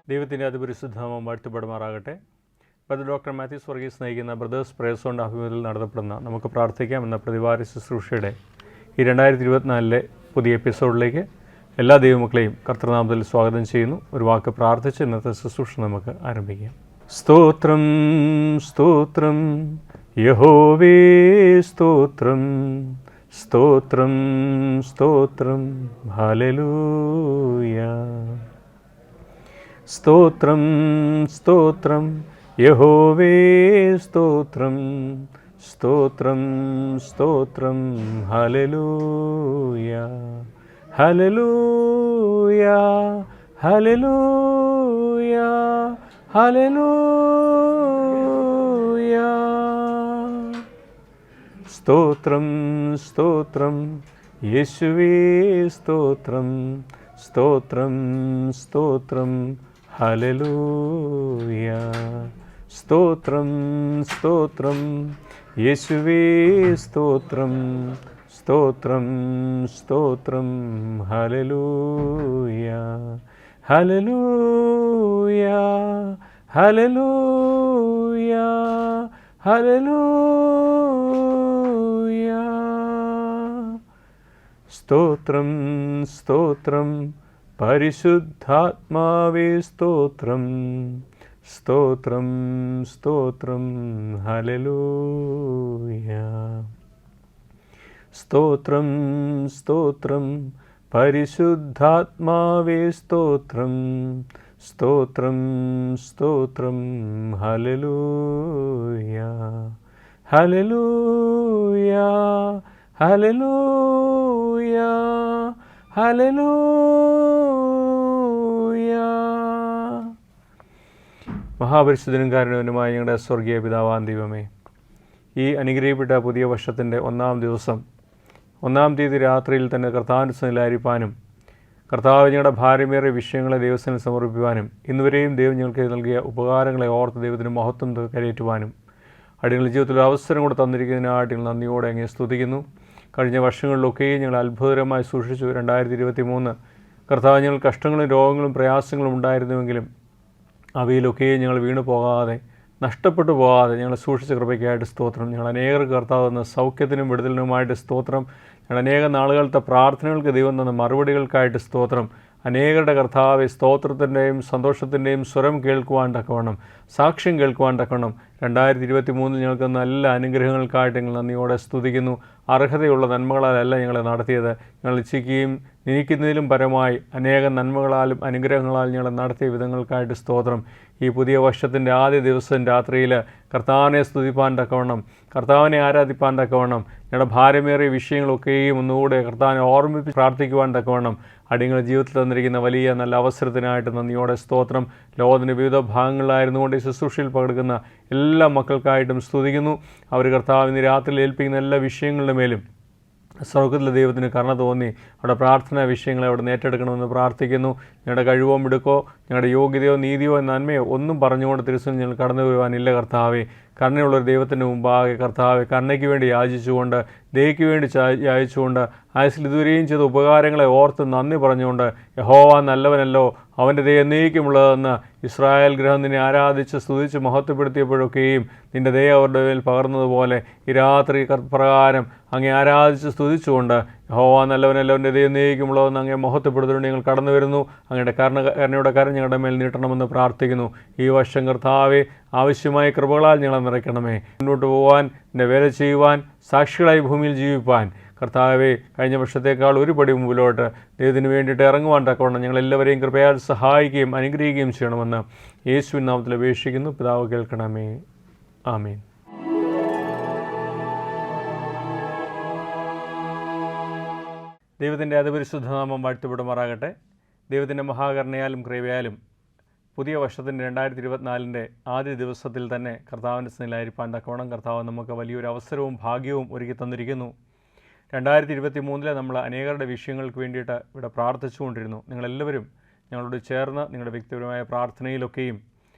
ദൈവത്തിൻ്റെ അതിപരിശുദ്ധനാമം വാഴ്ത്തപ്പെടുമാറാകട്ടെ. ഡോക്ടർ മാത്യൂസ് വർഗീസ് നയിക്കുന്ന ബ്രദേഴ്സ് പ്രേയേഴ്സ് ആഭിമുഖ്യത്തിൽ നടത്തപ്പെടുന്ന നമുക്ക് പ്രാർത്ഥിക്കാം എന്ന പ്രതിവാര ശുശ്രൂഷയുടെ ഈ 2024 പുതിയ എപ്പിസോഡിലേക്ക് എല്ലാ ദൈവമക്കളെയും കർത്തൃനാമത്തിൽ സ്വാഗതം ചെയ്യുന്നു. ഒരു വാക്ക് പ്രാർത്ഥിച്ച് ഇന്നത്തെ ശുശ്രൂഷ നമുക്ക് ആരംഭിക്കാം. സ്തോത്രം സ്തോത്രം യഹോവേ, സ്തോത്രം സ്തോത്രം സ്തോത്രം ഹല്ലേലൂയ. സ്തോത്രം സ്തോത്രം യഹോവേ, സ്തോത്രം സ്തോത്രം സ്തോത്രം ഹല്ലേലൂയ ഹല്ലേലൂയ ഹല്ലേലൂയ ഹല്ലേലൂയ. സ്തോത്രം സ്തോത്രം യേശുവേ, സ്തോത്രം സ്തോത്രം സ്തോത്രം ഹല്ലേലൂയ. സ്തോത്രം സ്തോത്രം യേശുവേ, സ്തോത്രം സ്തോത്രം സ്തോത്രം ഹല്ലേലൂയ ഹല്ലേലൂയ ഹല്ലേലൂയ ഹല്ലേലൂയ. സ്തോത്രം സ്തോത്രം പരിശുദ്ധാത്മാവേ, സ്തോത്രം സ്തോത്രം സ്തോത്രം ഹല്ലേലൂയ. സ്തോത്രം സ്തോത്രം പരിശുദ്ധാത്മാവേ, സ്തോത്രം സ്തോത്രം സ്തോത്രം ഹല്ലേലൂയ ഹല്ലേലൂയ ഹല്ലേലൂയ ഹല്ലേലൂയ. മഹാപരിശുദ്ധനും കാരുണ്യവാനുമായ ഞങ്ങളുടെ സ്വർഗീയ പിതാവാം ദൈവമേ, ഈ അനുഗ്രഹിക്കപ്പെട്ട പുതിയ വർഷത്തിൻ്റെ 1-ാം ദിവസം 1-ാം തീയതി രാത്രിയിൽ തന്നെ കർത്താവിനായിരിക്കാനും കർത്താവ് ഞങ്ങളുടെ ഭാരമേറിയ വിഷയങ്ങളെ ദൈവത്തിന് സമർപ്പിക്കുവാനും ഇന്നുവരെയും ദൈവം ഞങ്ങൾക്ക് നൽകിയ ഉപകാരങ്ങളെ ഓർത്ത് ദൈവത്തിന് മഹത്വം കരയേറ്റുവാനും അടിയങ്ങളുടെ ജീവിതത്തിൽ അവസരം കൂടെ തന്നിരിക്കുന്നതിനായിട്ട് ഞങ്ങൾ നന്ദിയോടെ അങ്ങേ സ്തുതിക്കുന്നു. കഴിഞ്ഞ വർഷങ്ങളിലൊക്കെയും ഞങ്ങൾ അത്ഭുതകരമായി സൂക്ഷിച്ചു. 2023 കർത്താവ് ഞങ്ങൾ കഷ്ടങ്ങളും രോഗങ്ങളും പ്രയാസങ്ങളും ഉണ്ടായിരുന്നുവെങ്കിലും അവയിലൊക്കെയും ഞങ്ങൾ വീണു പോകാതെ നഷ്ടപ്പെട്ടു പോകാതെ ഞങ്ങൾ സൂക്ഷിച്ച കൃപയ്ക്കായിട്ട് സ്തോത്രം. ഞങ്ങൾ അനേകർക്ക് കർത്താവ് തന്ന സൗഖ്യത്തിനും വിടുതലിനുമായിട്ട് സ്തോത്രം. ഞങ്ങൾ അനേക നാളുകളത്തെ പ്രാർത്ഥനകൾക്ക് ദൈവം തന്ന മറുപടികൾക്കായിട്ട് സ്തോത്രം. അനേകരുടെ കർത്താവെ സ്തോത്രത്തിൻ്റെയും സന്തോഷത്തിൻ്റെയും സ്വരം കേൾക്കുവാൻ തക്കവണ്ണം, സാക്ഷ്യം കേൾക്കുവാൻ തക്കവണ്ണം 2023 ഞങ്ങൾക്ക് നല്ല അനുഗ്രഹങ്ങൾക്കായിട്ട് ഞങ്ങൾ നന്ദിയോടെ സ്തുതിക്കുന്നു. അർഹതയുള്ള നന്മകളാലല്ല ഞങ്ങളെ നടത്തിയത്. ഞങ്ങൾ ഇച്ഛിക്കുകയും നിനയ്ക്കുന്നതിലും പരമായി അനേകം നന്മകളാലും അനുഗ്രഹങ്ങളാലും ഞങ്ങളെ നടത്തിയ വിധങ്ങൾക്കായിട്ട് സ്തോത്രം. ഈ പുതിയ വർഷത്തിൻ്റെ ആദ്യ ദിവസം രാത്രിയിൽ കർത്താവിനെ സ്തുതിപ്പാൻ തക്കവണ്ണം, കർത്താവിനെ ആരാധിപ്പാൻ തക്കവണ്ണം, ഞങ്ങളുടെ ഭാരമേറിയ വിഷയങ്ങളൊക്കെയും ഒന്നുകൂടെ കർത്താവിനെ ഓർമ്മിപ്പിച്ച് പ്രാർത്ഥിക്കുവാൻ തക്കവണ്ണം അടിയങ്ങളുടെ ജീവിതത്തിൽ തന്നിരിക്കുന്ന വലിയ നല്ല അവസരത്തിനായിട്ട് നന്ദിയോടെ സ്തോത്രം. ലോകത്തിൻ്റെ വിവിധ ഭാഗങ്ങളിലായിരുന്നുകൊണ്ട് ഈ ശുശ്രൂഷയിൽ പങ്കെടുക്കുന്ന എല്ലാ മക്കൾക്കായിട്ടും സ്തുതിക്കുന്നു. അവർ കർത്താവിന് രാത്രിയിൽ ഏൽപ്പിക്കുന്ന എല്ലാ വിഷയങ്ങളുടെ മേലും സ്വർഗത്തിലെ ദൈവത്തിന് കരുണ തോന്നി അവിടെ പ്രാർത്ഥനാ വിഷയങ്ങളെ അവിടെ ഏറ്റെടുക്കണമെന്ന് പ്രാർത്ഥിക്കുന്നു. ഞങ്ങളുടെ കഴിവോ മിടുക്കോ ഞങ്ങളുടെ യോഗ്യതയോ നീതിയോ നന്മയോ ഒന്നും പറഞ്ഞുകൊണ്ട് തിരുസന്നിധിയിൽ ഞങ്ങൾ കടന്നു വരുവാനില്ല കർത്താവേ. കരുണയുള്ളൊരു ദൈവത്തിൻ്റെ മുമ്പാകെ കർത്താവെ കരുണയ്ക്ക് വേണ്ടി യാചിച്ചുകൊണ്ട്, ദയയ്ക്ക് വേണ്ടി യാചിച്ചുകൊണ്ട്, ആയുസ്സിൽ ഇതുവരെയും ചെയ്ത ഉപകാരങ്ങളെ ഓർത്ത് നന്ദി പറഞ്ഞുകൊണ്ട്, യഹോവ നല്ലവനല്ലോ, അവൻ്റെ ദയ എന്നേക്കുമുള്ളതെന്ന് ഇസ്രായേൽ ഗൃഹം നിന്നെ ആരാധിച്ച് സ്തുതിച്ച് മഹത്വപ്പെടുത്തിയപ്പോഴൊക്കെയും നിൻ്റെ ദയ അവരുടെ മേൽ പകർന്നതുപോലെ ഈ രാത്രി പ്രകാരം അങ്ങേ ആരാധിച്ച് സ്തുതിച്ചുകൊണ്ട്, യഹോവ നല്ലവനല്ലോ, എൻ്റെ ദയ എന്നേക്കുമുള്ളതെന്ന് അങ്ങേ മഹത്വപ്പെടുത്തുകൊണ്ട് ഞങ്ങൾ കടന്നു വരുന്നു. അങ്ങയുടെ കരുണയുടെ കരം ഞങ്ങളുടെ മേൽ നീട്ടണമെന്ന് പ്രാർത്ഥിക്കുന്നു. ഈ വർഷം കർത്താവെ ആവശ്യമായ കൃപകളാൽ ഞങ്ങളെ നിറയ്ക്കണമേ. മുന്നോട്ട് പോകാൻ, എൻ്റെ വേല ചെയ്യുവാൻ, സാക്ഷികളായി ഭൂമിയിൽ ജീവിപ്പാൻ കർത്താവെ കഴിഞ്ഞ വർഷത്തേക്കാൾ ഒരു പടി മുമ്പിലോട്ട് ദൈവത്തിന് വേണ്ടിയിട്ട് ഇറങ്ങുവാൻ തക്കവണ്ണം ഞങ്ങളെല്ലാവരെയും കൃപയാൽ സഹായിക്കുകയും അനുഗ്രഹിക്കുകയും ചെയ്യണമെന്ന് യേശുവിൻ നാമത്തിൽ അപേക്ഷിക്കുന്നു. പിതാവ് കേൾക്കണമേ. ആമേൻ. ദൈവത്തിൻ്റെ അതിപരിശുദ്ധനാമം വാഴ്ത്തപ്പെടുമാറാകട്ടെ. ദൈവത്തിൻ്റെ മഹാകരുണയാലും കൃപയാലും പുതിയ വർഷത്തിൻ്റെ 2024 ആദ്യ ദിവസത്തിൽ തന്നെ കർത്താവിൻ്റെ സ്നേഹമായിരിക്കാൻ തക്കവണ്ണം കർത്താവ് നമുക്ക് വലിയൊരു അവസരവും ഭാഗ്യവും ഒരുക്കി തന്നിരിക്കുന്നു. 2023 നമ്മൾ അനേകരുടെ വിഷയങ്ങൾക്ക് വേണ്ടിയിട്ട് ഇവിടെ പ്രാർത്ഥിച്ചുകൊണ്ടിരുന്നു. നിങ്ങളെല്ലാവരും ഞങ്ങളോട് ചേർന്ന് നിങ്ങളുടെ വ്യക്തിപരമായ പ്രാർത്ഥനയിലൊക്കെയും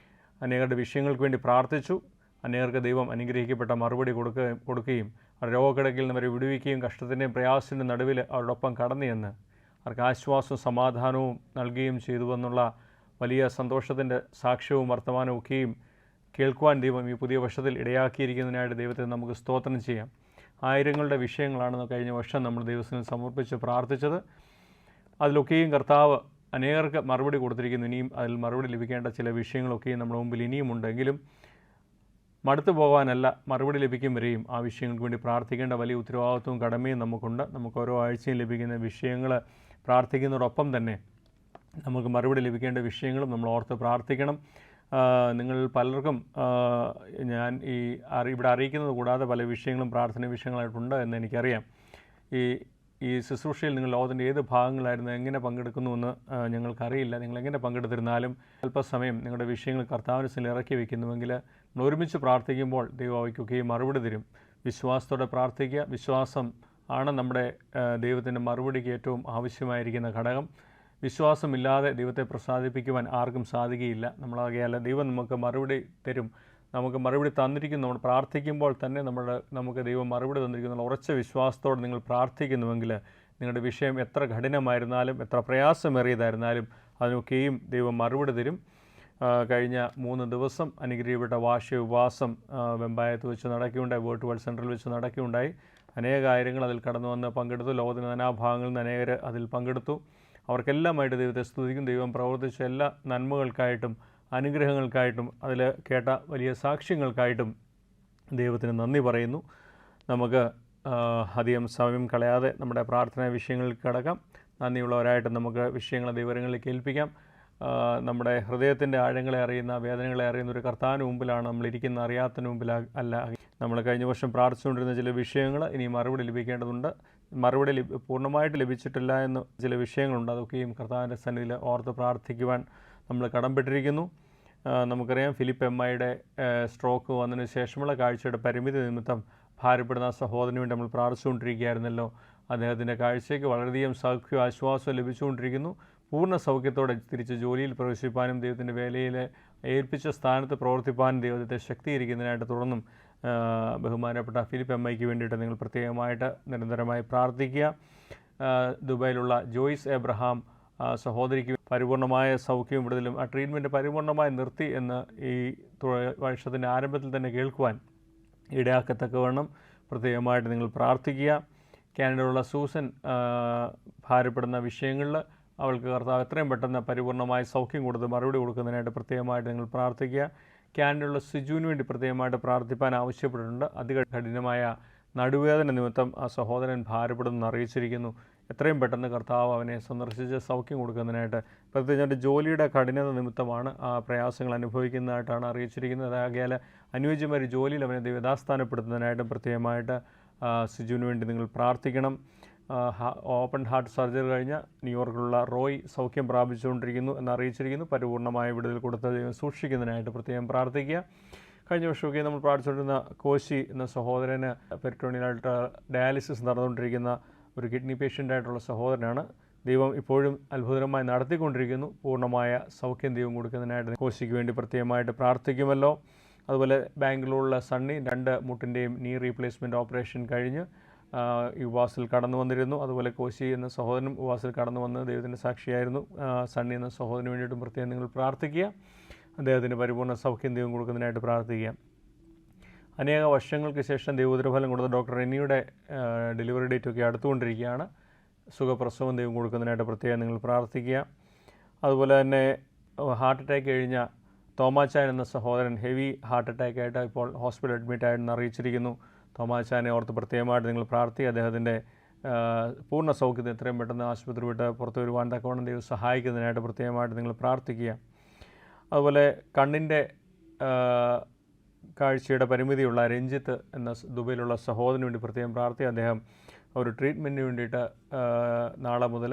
അനേകരുടെ വിഷയങ്ങൾക്ക് വേണ്ടി പ്രാർത്ഥിച്ചു. അനേകർക്ക് ദൈവം അനുഗ്രഹിക്കപ്പെട്ട മറുപടി കൊടുക്കുകയും രോഗക്കിടക്കിൽ നിന്ന് അവരെ വിടുവിക്കുകയും കഷ്ടത്തിൻ്റെയും പ്രയാസത്തിൻ്റെ നടുവിൽ അവരോടൊപ്പം കടന്നു ചെന്ന് അവർക്ക് ആശ്വാസവും സമാധാനവും നൽകുകയും ചെയ്തുവെന്നുള്ള വലിയ സന്തോഷത്തിൻ്റെ സാക്ഷ്യവും വർത്തമാനവും ഒക്കെയും കേൾക്കുവാൻ ദൈവം ഈ പുതിയ വർഷത്തിൽ ഇടയാക്കിയിരിക്കുന്നതിനായിട്ട് ദൈവത്തെ നമുക്ക് സ്തോത്രം ചെയ്യാം. ആയിരങ്ങളുടെ വിഷയങ്ങളാണ് കഴിഞ്ഞ വർഷം നമ്മൾ ദൈവത്തിന് സമർപ്പിച്ച് പ്രാർത്ഥിച്ചത്. അതിലൊക്കെയും കർത്താവ് അനേകർക്ക് മറുപടി കൊടുത്തിരിക്കുന്നു. ഇനിയും അതിൽ മറുപടി ലഭിക്കേണ്ട ചില വിഷയങ്ങളൊക്കെയും നമ്മുടെ മുമ്പിൽ ഇനിയുമുണ്ടെങ്കിലും മടുത്തു പോകാനല്ല, മറുപടി ലഭിക്കും വരെയും ആ വിഷയങ്ങൾക്ക് വേണ്ടി പ്രാർത്ഥിക്കേണ്ട വലിയ ഉത്തരവാദിത്വവും കടമയും നമുക്കുണ്ട്. നമുക്ക് ഓരോ ആഴ്ചയും ലഭിക്കുന്ന വിഷയങ്ങൾ പ്രാർത്ഥിക്കുന്നതോടൊപ്പം തന്നെ നമുക്ക് മറുപടി ലഭിക്കേണ്ട വിഷയങ്ങളും നമ്മൾ ഓർത്ത് പ്രാർത്ഥിക്കണം. നിങ്ങൾ പലർക്കും ഞാൻ ഇവിടെ അറിയിക്കുന്നത് കൂടാതെ പല വിഷയങ്ങളും പ്രാർത്ഥന വിഷയങ്ങളായിട്ടുണ്ട് എന്ന് എനിക്കറിയാം. ഈ ശുശ്രൂഷയിൽ നിങ്ങൾ ലോകത്തിൻ്റെ ഏത് ഭാഗങ്ങളായിരുന്നു എങ്ങനെ പങ്കെടുക്കുന്നുവെന്ന് ഞങ്ങൾക്കറിയില്ല. നിങ്ങളെങ്ങനെ പങ്കെടുത്തിരുന്നാലും അല്പസമയം നിങ്ങളുടെ വിഷയങ്ങൾ കർത്താവിന് മുന്നിൽ ഇറക്കി വയ്ക്കുന്നുവെങ്കിൽ നമ്മൾ ഒരുമിച്ച് പ്രാർത്ഥിക്കുമ്പോൾ ദൈവം അവയ്ക്കൊക്കെയും മറുപടി തരും. വിശ്വാസത്തോടെ പ്രാർത്ഥിക്കുക. വിശ്വാസം ആണ് നമ്മുടെ ദൈവത്തിൻ്റെ മറുപടിക്ക് ഏറ്റവും ആവശ്യമായിരിക്കുന്ന ഘടകം. വിശ്വാസമില്ലാതെ ദൈവത്തെ പ്രസാദിപ്പിക്കുവാൻ ആർക്കും സാധിക്കുകയില്ല. നമ്മളാകയാൽ ദൈവം നമുക്ക് മറുപടി തരും. നമുക്ക് മറുപടി തന്നിരിക്കുന്നു. നമ്മൾ പ്രാർത്ഥിക്കുമ്പോൾ തന്നെ നമുക്ക് ദൈവം മറുപടി തന്നിരിക്കുന്ന ഉറച്ച വിശ്വാസത്തോടെ നിങ്ങൾ പ്രാർത്ഥിക്കുന്നുവെങ്കിൽ നിങ്ങളുടെ വിഷയം എത്ര കഠിനമായിരുന്നാലും എത്ര പ്രയാസമേറിയതായിരുന്നാലും അതിനൊക്കെയും ദൈവം മറുപടി തരും. കഴിഞ്ഞ 3 ദിവസം അനുഗ്രഹിക്കപ്പെട്ട വാർഷിക ഉപവാസം വെമ്പായത്ത് വെച്ച് നടക്കുകയുണ്ടായി. വേർഡ് വേൾഡ് സെൻറ്ററിൽ വെച്ച് നടക്കുകയുണ്ടായി. അനേകായിരങ്ങൾ അതിൽ കടന്നു വന്ന് പങ്കെടുത്തു. ലോകത്തിൻ്റെ നാനാഭാഗങ്ങളിൽ നിന്ന് അനേകർ അതിൽ പങ്കെടുത്തു. അവർക്കെല്ലാമായിട്ട് ദൈവത്തെ സ്തുതിക്കും. ദൈവം പ്രവർത്തിച്ച എല്ലാ നന്മകൾക്കായിട്ടും അനുഗ്രഹങ്ങൾക്കായിട്ടും അതിൽ കേട്ട വലിയ സാക്ഷ്യങ്ങൾക്കായിട്ടും ദൈവത്തിന് നന്ദി പറയുന്നു. നമുക്ക് അധികം സമയം കളയാതെ നമ്മുടെ പ്രാർത്ഥനാ വിഷയങ്ങളിൽ കിടക്കാം. നന്ദിയുള്ളവരായിട്ട് നമുക്ക് വിഷയങ്ങളെ ദൈവങ്ങളിലേക്ക് ഏൽപ്പിക്കാം. നമ്മുടെ ഹൃദയത്തിൻ്റെ ആഴങ്ങളെ അറിയുന്ന, വേദനകളെ അറിയുന്ന ഒരു കർത്താവിന് മുമ്പിലാണ് നമ്മളിരിക്കുന്ന, അറിയാത്തതിന് മുമ്പിൽ അല്ല. നമ്മൾ കഴിഞ്ഞ വർഷം പ്രാർത്ഥിച്ചുകൊണ്ടിരുന്ന ചില വിഷയങ്ങൾ ഇനി മറുപടി ലഭിക്കേണ്ടതുണ്ട്. മറുപടി പൂർണ്ണമായിട്ട് ലഭിച്ചിട്ടില്ല എന്ന് ചില വിഷയങ്ങളുണ്ട്. അതൊക്കെയും കർത്താവിൻ്റെ സന്നിധിയിൽ ഓർത്ത് പ്രാർത്ഥിക്കുവാൻ നമ്മൾ കടംപെട്ടിരിക്കുന്നു. നമുക്കറിയാം ഫിലിപ്പ് എമ്മയുടെ സ്ട്രോക്ക് വന്നതിന് ശേഷമുള്ള കാഴ്ചയുടെ പരിമിതി നിമിത്തം ഭാരപ്പെടുന്ന സഹോദരന് വേണ്ടി നമ്മൾ പ്രാർത്ഥിച്ചുകൊണ്ടിരിക്കുകയായിരുന്നല്ലോ. അദ്ദേഹത്തിൻ്റെ കാഴ്ചയ്ക്ക് വളരെയധികം സൗഖ്യവും ആശ്വാസവും ലഭിച്ചുകൊണ്ടിരിക്കുന്നു. പൂർണ്ണ സൗഖ്യത്തോടെ തിരിച്ച് ജോലിയിൽ പ്രവേശിപ്പാനും ദൈവത്തിൻ്റെ വേലയിൽ ഏൽപ്പിച്ച സ്ഥാനത്ത് പ്രവർത്തിപ്പാനും ദൈവത്തെ ശക്തീകരിക്കുന്നതിനായിട്ട് തുടർന്നും ബഹുമാനപ്പെട്ട ഫിലിപ്പ് എമ്മയ്ക്ക് വേണ്ടിയിട്ട് നിങ്ങൾ പ്രത്യേകമായിട്ട് നിരന്തരമായി പ്രാർത്ഥിക്കുക. ദുബായിലുള്ള ജോയ്സ് എബ്രഹാം സഹോദരിക്ക് പരിപൂർണമായ സൗഖ്യവും വിടുതലും ആ ട്രീറ്റ്മെൻറ്റ് പരിപൂർണമായി നിർത്തി എന്ന് ഈ വർഷത്തിൻ്റെ ആരംഭത്തിൽ തന്നെ കേൾക്കുവാൻ ഇടയാക്കത്തക്കവണ്ണം പ്രത്യേകമായിട്ട് നിങ്ങൾ പ്രാർത്ഥിക്കുക. കാനഡയിലുള്ള സൂസൻ ഭാരപ്പെടുന്ന വിഷയങ്ങളിൽ അവൾക്ക് കർത്താവ് എത്രയും പെട്ടെന്ന് പരിപൂർണമായി സൗഖ്യം കൊടുത്ത് മറുപടി കൊടുക്കുന്നതിനായിട്ട് പ്രത്യേകമായിട്ട് നിങ്ങൾ പ്രാർത്ഥിക്കുക. കാനഡയിലുള്ള സിജുവിന് വേണ്ടി പ്രത്യേകമായിട്ട് പ്രാർത്ഥിപ്പാൻ ആവശ്യപ്പെട്ടിട്ടുണ്ട്. അതികഠിനമായ നടുവേദന നിമിത്തം ആ സഹോദരൻ ഭാരപ്പെടുമെന്ന് അറിയിച്ചിരിക്കുന്നു. എത്രയും പെട്ടെന്ന് കർത്താവ് അവനെ സന്ദർശിച്ച് സൗഖ്യം കൊടുക്കുന്നതിനായിട്ട്, പ്രത്യേകിച്ച് ജോലിയുടെ കഠിനത നിമിത്തമാണ് ആ പ്രയാസങ്ങൾ അനുഭവിക്കുന്നതായിട്ടാണ് അറിയിച്ചിരിക്കുന്നത്. അതാകിയാൽ അനുയോജ്യമായ ജോലിയിൽ അവനെ ദൈവദാസ്ഥാനപ്പെടുത്തുന്നതിനായിട്ടും പ്രത്യേകമായിട്ട് സിജുവിന് വേണ്ടി നിങ്ങൾ പ്രാർത്ഥിക്കണം. ഓപ്പൺ ഹാർട്ട് സർജറി കഴിഞ്ഞ ന്യൂയോർക്കിലുള്ള റോയ് സൗഖ്യം പ്രാപിച്ചുകൊണ്ടിരിക്കുന്നു എന്ന് അറിയിച്ചിരിക്കുന്നു. പരിപൂർണമായ വിടുതൽ കൊടുത്ത് ദൈവം സൂക്ഷിക്കുന്നതിനായിട്ട് പ്രത്യേകം പ്രാർത്ഥിക്കുക. കഴിഞ്ഞ വർഷമൊക്കെ നമ്മൾ പ്രാർത്ഥിച്ചുകൊണ്ടിരുന്ന കോശി എന്ന സഹോദരന് പെരിറ്റോണിയലായിട്ട് ഡയാലിസിസ് നടന്നുകൊണ്ടിരിക്കുന്ന ഒരു കിഡ്നി പേഷ്യൻ്റായിട്ടുള്ള സഹോദരനാണ്. ദൈവം ഇപ്പോഴും അത്ഭുതകരമായി നടത്തിക്കൊണ്ടിരിക്കുന്നു. പൂർണ്ണമായ സൗഖ്യം ദൈവം കൊടുക്കുന്നതിനായിട്ട് കോശിക്ക് വേണ്ടി പ്രത്യേകമായിട്ട് പ്രാർത്ഥിക്കുമല്ലോ. അതുപോലെ ബാംഗ്ലൂരിലെ സണ്ണി 2 മുട്ടിൻ്റെയും നീ റീപ്ലേസ്മെൻറ്റ് ഓപ്പറേഷൻ കഴിഞ്ഞ് ഈ ഉപവാസത്തിൽ കടന്നു വന്നിരുന്നു. അതുപോലെ കോശി എന്ന സഹോദരനും ഉപവാസത്തിൽ കടന്നു വന്ന് ദൈവത്തിൻ്റെ സാക്ഷിയായിരുന്നു. സണ്ണി എന്ന സഹോദരന് വേണ്ടിയിട്ടും പ്രത്യേകം നിങ്ങൾ പ്രാർത്ഥിക്കുക. അദ്ദേഹത്തിന് പരിപൂർണ്ണ സൗഖ്യം ദൈവം കൊടുക്കുന്നതിനായിട്ട് പ്രാർത്ഥിക്കുക. അനേക വർഷങ്ങൾക്ക് ശേഷം ദൈവോത്തരഫലം കൊടുത്ത ഡോക്ടർ റെനിയുടെ ഡെലിവറി ഡേറ്റൊക്കെ അടുത്തുകൊണ്ടിരിക്കുകയാണ്. സുഖപ്രസവം ദൈവം കൊടുക്കുന്നതിനായിട്ട് പ്രത്യേകം നിങ്ങൾ പ്രാർത്ഥിക്കുക. അതുപോലെ തന്നെ ഹാർട്ട് അറ്റാക്ക് കഴിഞ്ഞ തോമാച്ചാൻ എന്ന സഹോദരൻ ഹെവി ഹാർട്ട് അറ്റാക്കായിട്ട് ഇപ്പോൾ ഹോസ്പിറ്റൽ അഡ്മിറ്റായെന്ന് അറിയിച്ചിരിക്കുന്നു. തോമാച്ചാനെ ഓർത്ത് പ്രത്യേകമായിട്ട് നിങ്ങൾ പ്രാർത്ഥിക്കുക. അദ്ദേഹത്തിൻ്റെ പൂർണ്ണ സൗഖ്യത്തിന് എത്രയും പെട്ടെന്ന് ആശുപത്രി വിട്ട് പുറത്തു വരുവാൻ തക്കവണ്ണം ദൈവം സഹായിക്കുന്നതിനായിട്ട് പ്രത്യേകമായിട്ട് നിങ്ങൾ പ്രാർത്ഥിക്കുക. അതുപോലെ കണ്ണിൻ്റെ കാഴ്ചയുടെ പരിമിതിയുള്ള രഞ്ജിത്ത് എന്ന ദുബൈയിലുള്ള സഹോദരന് വേണ്ടി പ്രത്യേകം പ്രാർത്ഥിക്കുക. അദ്ദേഹം ഒരു ട്രീറ്റ്മെൻറ്റിന് വേണ്ടിയിട്ട് നാളെ മുതൽ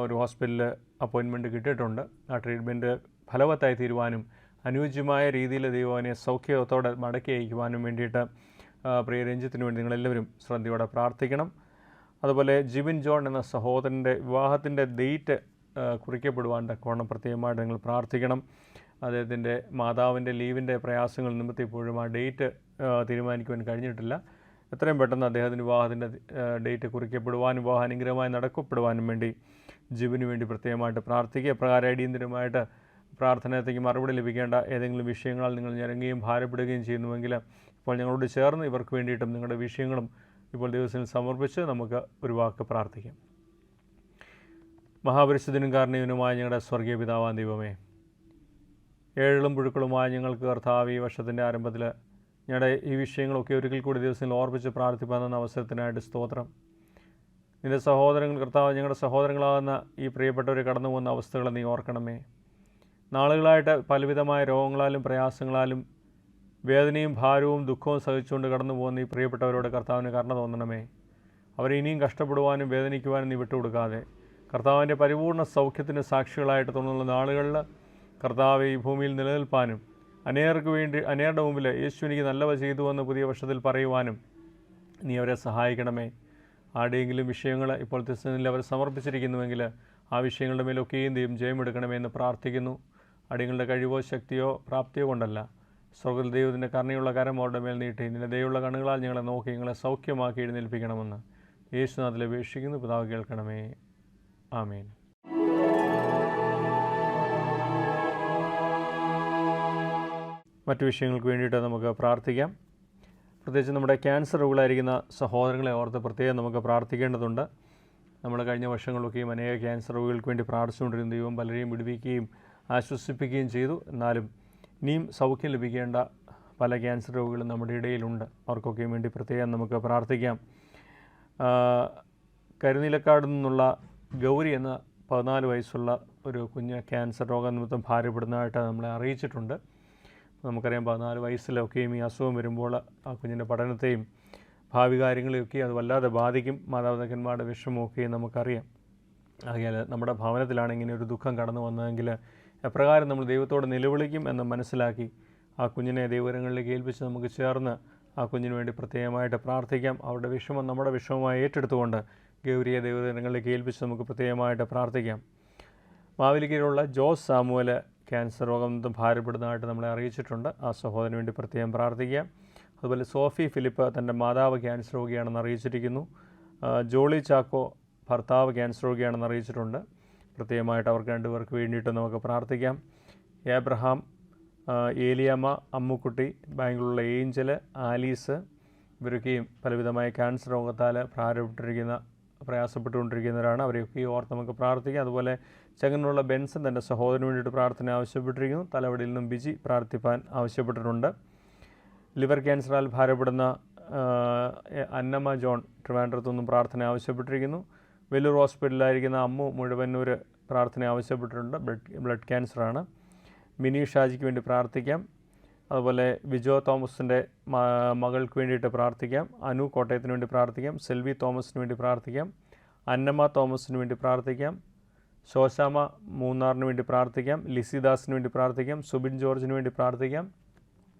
ഒരു ഹോസ്പിറ്റലിൽ അപ്പോയിൻമെൻറ്റ് കിട്ടിയിട്ടുണ്ട്. ആ ട്രീറ്റ്മെൻറ്റ് ഫലവത്തായി തീരുവാനും അനുയോജ്യമായ രീതിയിൽ ദൈവനെ സൗഖ്യത്തോടെ മടക്കി അയക്കുവാനും വേണ്ടിയിട്ട് പ്രിയ രഞ്ജിത്തിന് വേണ്ടി നിങ്ങളെല്ലാവരും ശ്രദ്ധയോടെ പ്രാർത്ഥിക്കണം. അതുപോലെ ജിബിൻ ജോൺ എന്ന സഹോദരൻ്റെ വിവാഹത്തിൻ്റെ ഡേറ്റ് കുറിക്കപ്പെടുവാൻ തക്കവണ്ണം പ്രത്യേകമായിട്ട് നിങ്ങൾ പ്രാർത്ഥിക്കണം. അദ്ദേഹത്തിൻ്റെ മാതാവിൻ്റെ ലീവിൻ്റെ പ്രയാസങ്ങൾ നിമിത്തം ഇപ്പോഴും ആ ഡേറ്റ് തീരുമാനിക്കുവാൻ കഴിഞ്ഞിട്ടില്ല. എത്രയും പെട്ടെന്ന് അദ്ദേഹത്തിൻ്റെ വിവാഹത്തിൻ്റെ ഡേറ്റ് കുറിക്കപ്പെടുവാനും വിവാഹാനുഗ്രഹമായി നടക്കപ്പെടുവാനും വേണ്ടി ജിബിന് വേണ്ടി പ്രത്യേകമായിട്ട് പ്രാർത്ഥിക്കുക. പ്രകാരം അടിയന്തരമായിട്ട് പ്രാർത്ഥനയത്തേക്ക് മറുപടി ലഭിക്കേണ്ട ഏതെങ്കിലും വിഷയങ്ങളാൽ നിങ്ങൾ ഞരങ്ങുകയും ഭാരപ്പെടുകയും ചെയ്യുന്നുവെങ്കിൽ ഇപ്പോൾ ഞങ്ങളോട് ചേർന്ന് ഇവർക്ക് വേണ്ടിയിട്ടും നിങ്ങളുടെ വിഷയങ്ങളും ഇപ്പോൾ ദൈവത്തിൽ സമർപ്പിച്ച് നമുക്ക് ഒരു വാക്ക് പ്രാർത്ഥിക്കാം. മഹാപരിശുദ്ധനും കാരുണ്യവാനുമായ ഞങ്ങളുടെ സ്വർഗീയ പിതാവാം ദൈവമേ, ഏഴുകളും പുഴുക്കളുമായ ഞങ്ങൾക്ക് കർത്താവ് ഈ വർഷത്തിൻ്റെ ആരംഭത്തിൽ ഞങ്ങളുടെ ഈ വിഷയങ്ങളൊക്കെ ഒരിക്കൽ കൂടി ദിവസങ്ങളിൽ ഓർപ്പിച്ച് പ്രാർത്ഥിപ്പാൻ തന്ന അവസരത്തിനായിട്ട് സ്തോത്രം. നിൻ്റെ സഹോദരങ്ങൾ കർത്താവ്, ഞങ്ങളുടെ സഹോദരങ്ങളാകുന്ന ഈ പ്രിയപ്പെട്ടവരെ കടന്നു പോകുന്ന അവസ്ഥകളെ നീ ഓർക്കണമേ. നാളുകളായിട്ട് പലവിധമായ രോഗങ്ങളാലും പ്രയാസങ്ങളാലും വേദനയും ഭാരവും ദുഃഖവും സഹിച്ചുകൊണ്ട് കടന്നു പോകുന്ന ഈ പ്രിയപ്പെട്ടവരോട് കർത്താവിന് കരുണ തോന്നണമേ. അവരെ ഇനിയും കഷ്ടപ്പെടുവാനും വേദനിക്കുവാനും നീ വിട്ടുകൊടുക്കാതെ കർത്താവിൻ്റെ പരിപൂർണ്ണ സൗഖ്യത്തിന് സാക്ഷികളായിട്ട് തോന്നുന്ന നാളുകളിൽ കർത്താവ് ഈ ഭൂമിയിൽ നിലനിൽപ്പാനും അനേകരുടെ മുമ്പിൽ യേശു എനിക്ക് നല്ലവ ചെയ്തുവെന്ന് പുതിയ വർഷത്തിൽ പറയുവാനും നീ അവരെ സഹായിക്കണമേ. ആരുടെയെങ്കിലും വിഷയങ്ങൾ ഇപ്പോൾ തിരുസന്നിധിയിൽ അവർ സമർപ്പിച്ചിരിക്കുന്നുവെങ്കിൽ ആ വിഷയങ്ങളുടെ മേലൊക്കെയും ദൈവം ജയമെടുക്കണമേ എന്ന് പ്രാർത്ഥിക്കുന്നു. അടിയങ്ങളുടെ കഴിവോ ശക്തിയോ പ്രാപ്തിയോ കൊണ്ടല്ല, സ്വർഗ്ഗത്തിൽ ദൈവത്തിൻ്റെ കരുണയുള്ള കരം അവരുടെ മേൽ നീട്ടി നിന്റെ ദൈവമുള്ള കണ്ണുകളാൽ ഞങ്ങളെ നോക്കി ഞങ്ങളെ സൗഖ്യമാക്കി എഴുന്നേൽപ്പിക്കണമെന്ന് യേശുനാഥിൽ അപേക്ഷിക്കുന്നു. പിതാവ് കേൾക്കണമേ. ആമേൻ. മറ്റു വിഷയങ്ങൾക്ക് വേണ്ടിയിട്ട് നമുക്ക് പ്രാർത്ഥിക്കാം. പ്രത്യേകിച്ച് നമ്മുടെ ക്യാൻസർ രോഗികളായിരിക്കുന്ന സഹോദരങ്ങളെ ഓർത്ത് പ്രത്യേകം നമുക്ക് പ്രാർത്ഥിക്കേണ്ടതുണ്ട്. നമ്മൾ കഴിഞ്ഞ വർഷങ്ങളിലൊക്കെയും അനേക ക്യാൻസർ രോഗികൾക്ക് വേണ്ടി പ്രാർത്ഥിച്ചുകൊണ്ടിരുന്ന ദൈവം പലരെയും വിടുവിക്കുകയും ആശ്വസിപ്പിക്കുകയും ചെയ്തു. എന്നാലും ഇനിയും സൗഖ്യം ലഭിക്കേണ്ട പല ക്യാൻസർ രോഗികളും നമ്മുടെ ഇടയിലുണ്ട്. അവർക്കൊക്കെയും വേണ്ടി പ്രത്യേകം നമുക്ക് പ്രാർത്ഥിക്കാം. കരുനീലക്കാട് നിന്നുള്ള ഗൗരി എന്ന 14 വയസ്സുള്ള ഒരു കുഞ്ഞ് ക്യാൻസർ രോഗനിമിത്തം ഭാരപ്പെടുന്നതായിട്ട് നമ്മളെ അറിയിച്ചിട്ടുണ്ട്. നമുക്കറിയാം 14 വയസ്സിലൊക്കെയും ഈ അസുഖം വരുമ്പോൾ ആ കുഞ്ഞിൻ്റെ പഠനത്തെയും ഭാവി കാര്യങ്ങളെയൊക്കെ അത് വല്ലാതെ ബാധിക്കും. മാതാപിതാക്കന്മാരുടെ വിഷമമൊക്കെയും നമുക്കറിയാം. ആകയാൽ നമ്മുടെ ഭവനത്തിലാണ് ഇങ്ങനെ ഒരു ദുഃഖം കടന്നു വന്നതെങ്കിൽ എപ്രകാരം നമ്മൾ ദൈവത്തോട് നിലവിളിക്കും എന്ന് മനസ്സിലാക്കി ആ കുഞ്ഞിനെ ദൈവകരങ്ങളിലേക്ക് ഏൽപ്പിച്ച് നമുക്ക് ചേർന്ന് ആ കുഞ്ഞിന് വേണ്ടി പ്രത്യേകമായിട്ട് പ്രാർത്ഥിക്കാം. അവരുടെ വിഷമം നമ്മുടെ വിഷമമായി ഏറ്റെടുത്തുകൊണ്ട് ഗൗരിയെ ദൈവകരങ്ങളിലേക്ക് ഏൽപ്പിച്ച് നമുക്ക് പ്രത്യേകമായിട്ട് പ്രാർത്ഥിക്കാം. മാവേലിക്കരയിലുള്ള ജോസ് സാമുവൽ ക്യാൻസർ രോഗം ഭാരപ്പെടുന്നതായിട്ട് നമ്മളെ അറിയിച്ചിട്ടുണ്ട്. ആ സഹോദരന് വേണ്ടി പ്രത്യേകം പ്രാർത്ഥിക്കാം. അതുപോലെ സോഫി ഫിലിപ്പ് തൻ്റെ മാതാവ് ക്യാൻസർ രോഗിയാണെന്ന് അറിയിച്ചിരിക്കുന്നു. ജോളി ചാക്കോ ഭർത്താവ് ക്യാൻസർ രോഗിയാണെന്ന് അറിയിച്ചിട്ടുണ്ട്. പ്രത്യേകമായിട്ട് അവർക്ക് രണ്ടുപേർക്ക് വേണ്ടിയിട്ട് നമുക്ക് പ്രാർത്ഥിക്കാം. ഏബ്രഹാം, ഏലിയമ്മ, അമ്മുക്കുട്ടി, ബാംഗ്ലൂരിലെ ഏഞ്ചൽ, ആലീസ് ഇവരൊക്കെയും പലവിധമായ ക്യാൻസർ രോഗത്താൽ പ്രയാസപ്പെട്ടുകൊണ്ടിരിക്കുന്നവരാണ്. അവരെയൊക്കെ ഓർത്ത് നമുക്ക് പ്രാർത്ഥിക്കാം. അതുപോലെ ചെങ്ങന്നൂരുള്ള ബെൻസൺ തൻ്റെ സഹോദരന് വേണ്ടിയിട്ട് പ്രാർത്ഥന ആവശ്യപ്പെട്ടിരിക്കുന്നു. തലവടിയിൽ നിന്നും ബിജി പ്രാർത്ഥിപ്പാൻ ആവശ്യപ്പെട്ടിട്ടുണ്ട്. ലിവർ ക്യാൻസറാൽ ഭാരപ്പെടുന്ന അന്നമ്മ ജോൺ ട്രിവാൻഡ്രത്തു നിന്നും പ്രാർത്ഥന ആവശ്യപ്പെട്ടിരിക്കുന്നു. വെല്ലൂർ ഹോസ്പിറ്റലിലായിരിക്കുന്ന അമ്മു മുഴുവന്നൂർ പ്രാർത്ഥന ആവശ്യപ്പെട്ടിട്ടുണ്ട്. ബ്ലഡ് ക്യാൻസറാണ്. മിനി ഷാജിക്ക് വേണ്ടി പ്രാർത്ഥിക്കാം. അതുപോലെ വിജോ തോമസിൻ്റെ മകൾക്ക് വേണ്ടിയിട്ട് പ്രാർത്ഥിക്കാം. അനു കോട്ടയത്തിന് വേണ്ടി പ്രാർത്ഥിക്കാം. സെൽവി തോമസിന് വേണ്ടി പ്രാർത്ഥിക്കാം. അന്നമ്മ തോമസിന് വേണ്ടി പ്രാർത്ഥിക്കാം. ശോശാമ മൂന്നാറിന് വേണ്ടി പ്രാർത്ഥിക്കാം. ലിസിദാസിന് വേണ്ടി പ്രാർത്ഥിക്കാം. സുബിൻ ജോർജിന് വേണ്ടി പ്രാർത്ഥിക്കാം.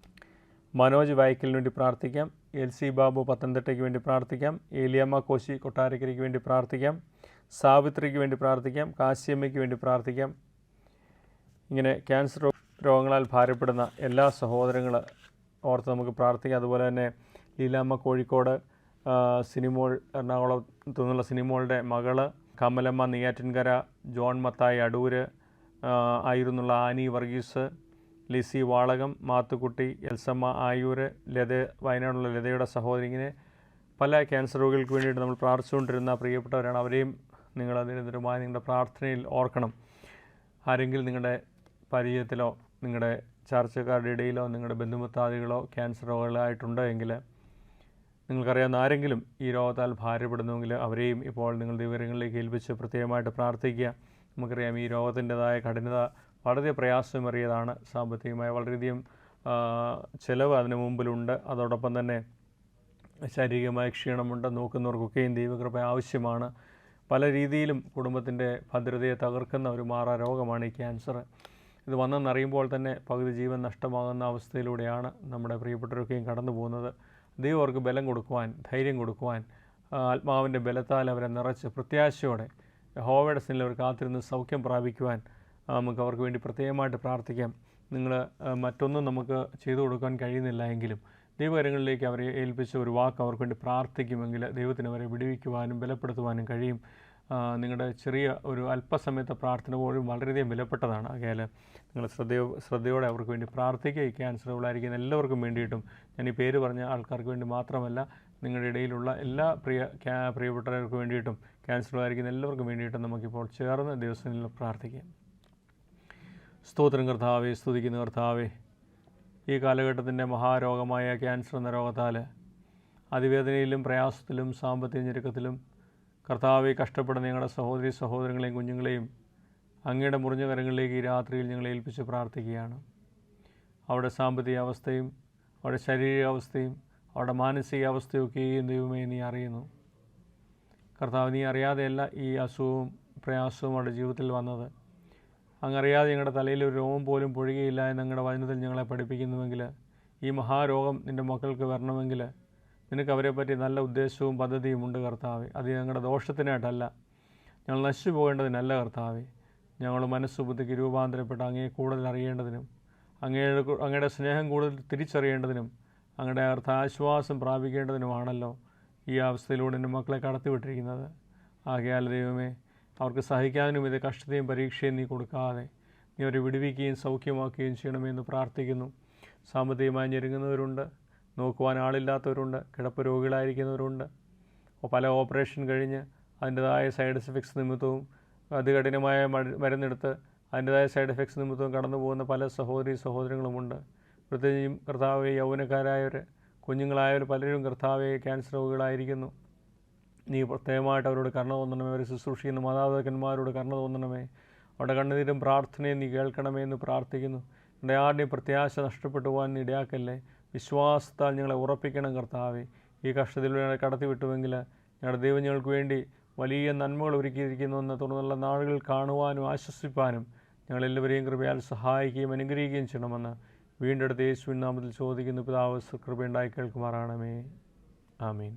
മനോജ് വൈക്കലിന് വേണ്ടി പ്രാർത്ഥിക്കാം. എൽ സി ബാബു പത്തനംതിട്ടയ്ക്ക് വേണ്ടി പ്രാർത്ഥിക്കാം. ഏലിയമ്മ കോശി കൊട്ടാരക്കരയ്ക്ക് വേണ്ടി പ്രാർത്ഥിക്കാം. സാവിത്രിക്ക് വേണ്ടി പ്രാർത്ഥിക്കാം. കാശിയമ്മയ്ക്ക് വേണ്ടി പ്രാർത്ഥിക്കാം. ഇങ്ങനെ ക്യാൻസർ രോഗങ്ങളാൽ ഭാരപ്പെടുന്ന എല്ലാ സഹോദരങ്ങൾ ഓർത്ത് നമുക്ക് പ്രാർത്ഥിക്കാം. അതുപോലെ തന്നെ ലീലാമ്മ കോഴിക്കോട്, സിനിമോൾ എറണാകുളത്തു നിന്നുള്ള സിനിമോളുടെ മകള്, കമലമ്മ നെയ്യാറ്റിൻകര, ജോൺ മത്തായി അടൂര് ആയിരുന്നുള്ള ആനി വർഗീസ്, ലിസി വാളകം, മാത്തുക്കുട്ടി, എൽസമ്മ ആയൂർ, വയനാടുള്ള ലതയുടെ സഹോദരി, ഇങ്ങനെ പല ക്യാൻസർ രോഗികൾക്ക് വേണ്ടിയിട്ട് നമ്മൾ പ്രാർത്ഥിച്ചുകൊണ്ടിരുന്ന പ്രിയപ്പെട്ടവരാണ്. അവരെയും നിങ്ങൾ നിരന്തരമായി നിങ്ങളുടെ പ്രാർത്ഥനയിൽ ഓർക്കണം. ആരെങ്കിലും നിങ്ങളുടെ പരിചയത്തിലോ നിങ്ങളുടെ ചർച്ചക്കാരുടെ ഇടയിലോ നിങ്ങളുടെ ബന്ധുമിത്രാദികളോ ക്യാൻസർ രോഗികളായിട്ടുണ്ട് എങ്കിൽ, നിങ്ങൾക്കറിയാവുന്ന ആരെങ്കിലും ഈ രോഗത്താൽ ഭാരപ്പെടുന്നുവെങ്കിൽ അവരെയും ഇപ്പോൾ നിങ്ങൾ ദൈവകരങ്ങളിലേക്ക് ഏൽപ്പിച്ച് പ്രത്യേകമായിട്ട് പ്രാർത്ഥിക്കുക. നമുക്കറിയാം ഈ രോഗത്തിൻ്റെതായ കഠിനത വളരെ പ്രയാസമേറിയതാണ്. സാമ്പത്തികമായി വളരെയധികം ചിലവ് അതിന് മുമ്പിലുണ്ട്. അതോടൊപ്പം തന്നെ ശാരീരികമായ ക്ഷീണമുണ്ട്. നോക്കുന്നവർക്കൊക്കെയും ദൈവകൃപ ആവശ്യമാണ്. പല രീതിയിലും കുടുംബത്തിൻ്റെ ഭദ്രതയെ തകർക്കുന്ന ഒരു മാറാ രോഗമാണ് ഈ ക്യാൻസർ. ഇത് വന്നെന്നറിയുമ്പോൾ തന്നെ പകുതി ജീവൻ നഷ്ടമാകുന്ന അവസ്ഥയിലൂടെയാണ് നമ്മുടെ പ്രിയപ്പെട്ടവരൊക്കെയും കടന്നു പോകുന്നത്. ദൈവം അവർക്ക് ബലം കൊടുക്കുവാൻ, ധൈര്യം കൊടുക്കുവാൻ, ആത്മാവിൻ്റെ ബലത്താൽ അവരെ നിറച്ച് പ്രത്യാശയോടെ യഹോവയുടെ സന്നിധിയിൽ അവർ കാത്തിരുന്ന് സൗഖ്യം പ്രാപിക്കുവാൻ നമുക്ക് അവർക്ക് വേണ്ടി പ്രത്യേകമായിട്ട് പ്രാർത്ഥിക്കാം. നിങ്ങൾ മറ്റൊന്നും നമുക്ക് ചെയ്തു കൊടുക്കാൻ കഴിയുന്നില്ല എങ്കിലും ദൈവകരങ്ങളിലേക്ക് അവരെ ഏൽപ്പിച്ച് ഒരു വാക്ക് അവർക്ക് വേണ്ടി പ്രാർത്ഥിക്കുമെങ്കിൽ ദൈവത്തിന് അവരെ വിടുവിക്കുവാനും ബലപ്പെടുത്തുവാനും കഴിയും. നിങ്ങളുടെ ചെറിയ ഒരു അല്പസമയത്തെ പ്രാർത്ഥന പോലും വളരെയധികം വിലപ്പെട്ടതാണ്. ആകയാൽ നിങ്ങൾ ശ്രദ്ധയോടെ അവർക്ക് വേണ്ടി പ്രാർത്ഥിക്കുക. ഈ ക്യാൻസറുകളായിരിക്കുന്ന എല്ലാവർക്കും വേണ്ടിയിട്ടും, ഞാൻ ഈ പേര് പറഞ്ഞ ആൾക്കാർക്ക് വേണ്ടി മാത്രമല്ല, നിങ്ങളുടെ ഇടയിലുള്ള എല്ലാ പ്രിയപ്പെട്ടവർക്ക് വേണ്ടിയിട്ടും, ക്യാൻസറുകളായിരിക്കുന്ന എല്ലാവർക്കും വേണ്ടിയിട്ടും നമുക്കിപ്പോൾ ചേർന്ന് ദിവസങ്ങളിൽ പ്രാർത്ഥിക്കാം. സ്തോത്രം കർത്താവേ, സ്തുതിക്കുന്ന കർത്താവേ, ഈ കാലഘട്ടത്തിൻ്റെ മഹാരോഗമായ ക്യാൻസർ എന്ന രോഗത്താൽ അതിവേദനയിലും പ്രയാസത്തിലും സാമ്പത്തിക ഞെരുക്കത്തിലും കർത്താവെ കഷ്ടപ്പെടുന്ന ഞങ്ങളുടെ സഹോദരങ്ങളെയും കുഞ്ഞുങ്ങളെയും അങ്ങയുടെ മുറിഞ്ഞ കരങ്ങളിലേക്ക് ഈ രാത്രിയിൽ ഞങ്ങളെ ഏൽപ്പിച്ച് പ്രാർത്ഥിക്കുകയാണ്. അവരുടെ സാമ്പത്തിക അവസ്ഥയും അവരുടെ ശാരീരികാവസ്ഥയും അവരുടെ മാനസികാവസ്ഥയൊക്കെയും ദൈവമേ നീ അറിയുന്നു. കർത്താവ്, നീ അറിയാതെയല്ല ഈ അസുഖവും പ്രയാസവും അവരുടെ ജീവിതത്തിൽ വന്നത്. അങ്ങറിയാതെ ഞങ്ങളുടെ തലയിൽ ഒരു രോമം പോലും പൊഴുകയില്ല എന്ന് ഞങ്ങളുടെ വചനത്തിൽ ഞങ്ങളെ പഠിപ്പിക്കുന്നുവെങ്കിൽ, ഈ മഹാരോഗം നിൻ്റെ മക്കൾക്ക് വരണമെങ്കിൽ നിനക്ക് അവരെപ്പറ്റി നല്ല ഉദ്ദേശവും പദ്ധതിയും ഉണ്ട് കർത്താവെ. അത് ഞങ്ങളുടെ ദോഷത്തിനായിട്ടല്ല, ഞങ്ങൾ നശിച്ചു പോകേണ്ടതിനല്ല കർത്താവെ. ഞങ്ങൾ മനസ്സുബുദ്ധിക്ക് രൂപാന്തരപ്പെട്ട് അങ്ങയെ കൂടുതൽ അറിയേണ്ടതിനും അങ്ങയുടെ സ്നേഹം കൂടുതൽ തിരിച്ചറിയേണ്ടതിനും അങ്ങയുടെ ആശ്വാസം പ്രാപിക്കേണ്ടതിനുമാണല്ലോ ഈ അവസ്ഥയിലൂടെ എൻ്റെ മക്കളെ കടത്തിവിട്ടിരിക്കുന്നത്. ആകയാൽ ദൈവമേ, അവർക്ക് സഹിക്കാനും ഇത് കഷ്ടതയും പരീക്ഷയും നീ കൊടുക്കാതെ നീ അവരെ വിടുവിക്കുകയും സൗഖ്യമാക്കുകയും ചെയ്യണമെന്ന് പ്രാർത്ഥിക്കുന്നു. സാമ്പത്തികമായി ഞെരുങ്ങുന്നവരുണ്ട്, നോക്കുവാൻ ആളില്ലാത്തവരുണ്ട്, കിടപ്പ് രോഗികളായിരിക്കുന്നവരുണ്ട്, പല ഓപ്പറേഷൻ കഴിഞ്ഞ് അതിൻ്റെതായ സൈഡ് എഫക്ട്സ് നിമിത്തവും അതികഠിനമായ മരുന്നെടുത്ത് അതിൻ്റെതായ സൈഡ് എഫക്ട്സ് നിമിത്തവും കടന്നു പോകുന്ന പല സഹോദരങ്ങളുമുണ്ട്. പ്രത്യേകിച്ചും കർത്താവെ, യൗവനക്കാരായവർ, കുഞ്ഞുങ്ങളായവർ പലരും കർത്താവെ ക്യാൻസർ രോഗികളായിരിക്കുന്നു. നീ പ്രത്യേകമായിട്ട് അവരോട് കരുണ തോന്നണമേ. അവരെ ശുശ്രൂഷിക്കുന്ന മാതാപിതാക്കന്മാരോട് കരുണ തോന്നണമേ. അവരുടെ കണ്ണുനീരും പ്രാർത്ഥനയും നീ കേൾക്കണമേ എന്ന് പ്രാർത്ഥിക്കുന്നു. എൻ്റെ ആരുടെയും പ്രത്യാശ നഷ്ടപ്പെട്ടു പോകാൻ നീ ഇടയാക്കല്ലേ. വിശ്വാസത്താൽ ഞങ്ങളെ ഉറപ്പിക്കണം കർത്താവെ. ഈ കഷ്ടത്തിലൂടെ ഞങ്ങളെ കടത്തിവിട്ടുവെങ്കിൽ ഞങ്ങളുടെ ദൈവം ഞങ്ങൾക്ക് വേണ്ടി വലിയ നന്മകൾ ഒരുക്കിയിരിക്കുന്നുവെന്ന് തുടർന്നുള്ള നാളുകൾ കാണുവാനും ആശ്വസിപ്പാനും ഞങ്ങളെല്ലാവരെയും കൃപയാൽ സഹായിക്കുകയും അനുഗ്രഹിക്കുകയും ചെയ്യണമെന്ന് വീണ്ടെടുത്ത യേശുവിൻ നാമത്തിൽ ചോദിക്കുന്നു. പിതാവ് കൃപയുണ്ടായി കേൾക്കുമാറാണമേ. ആമീൻ.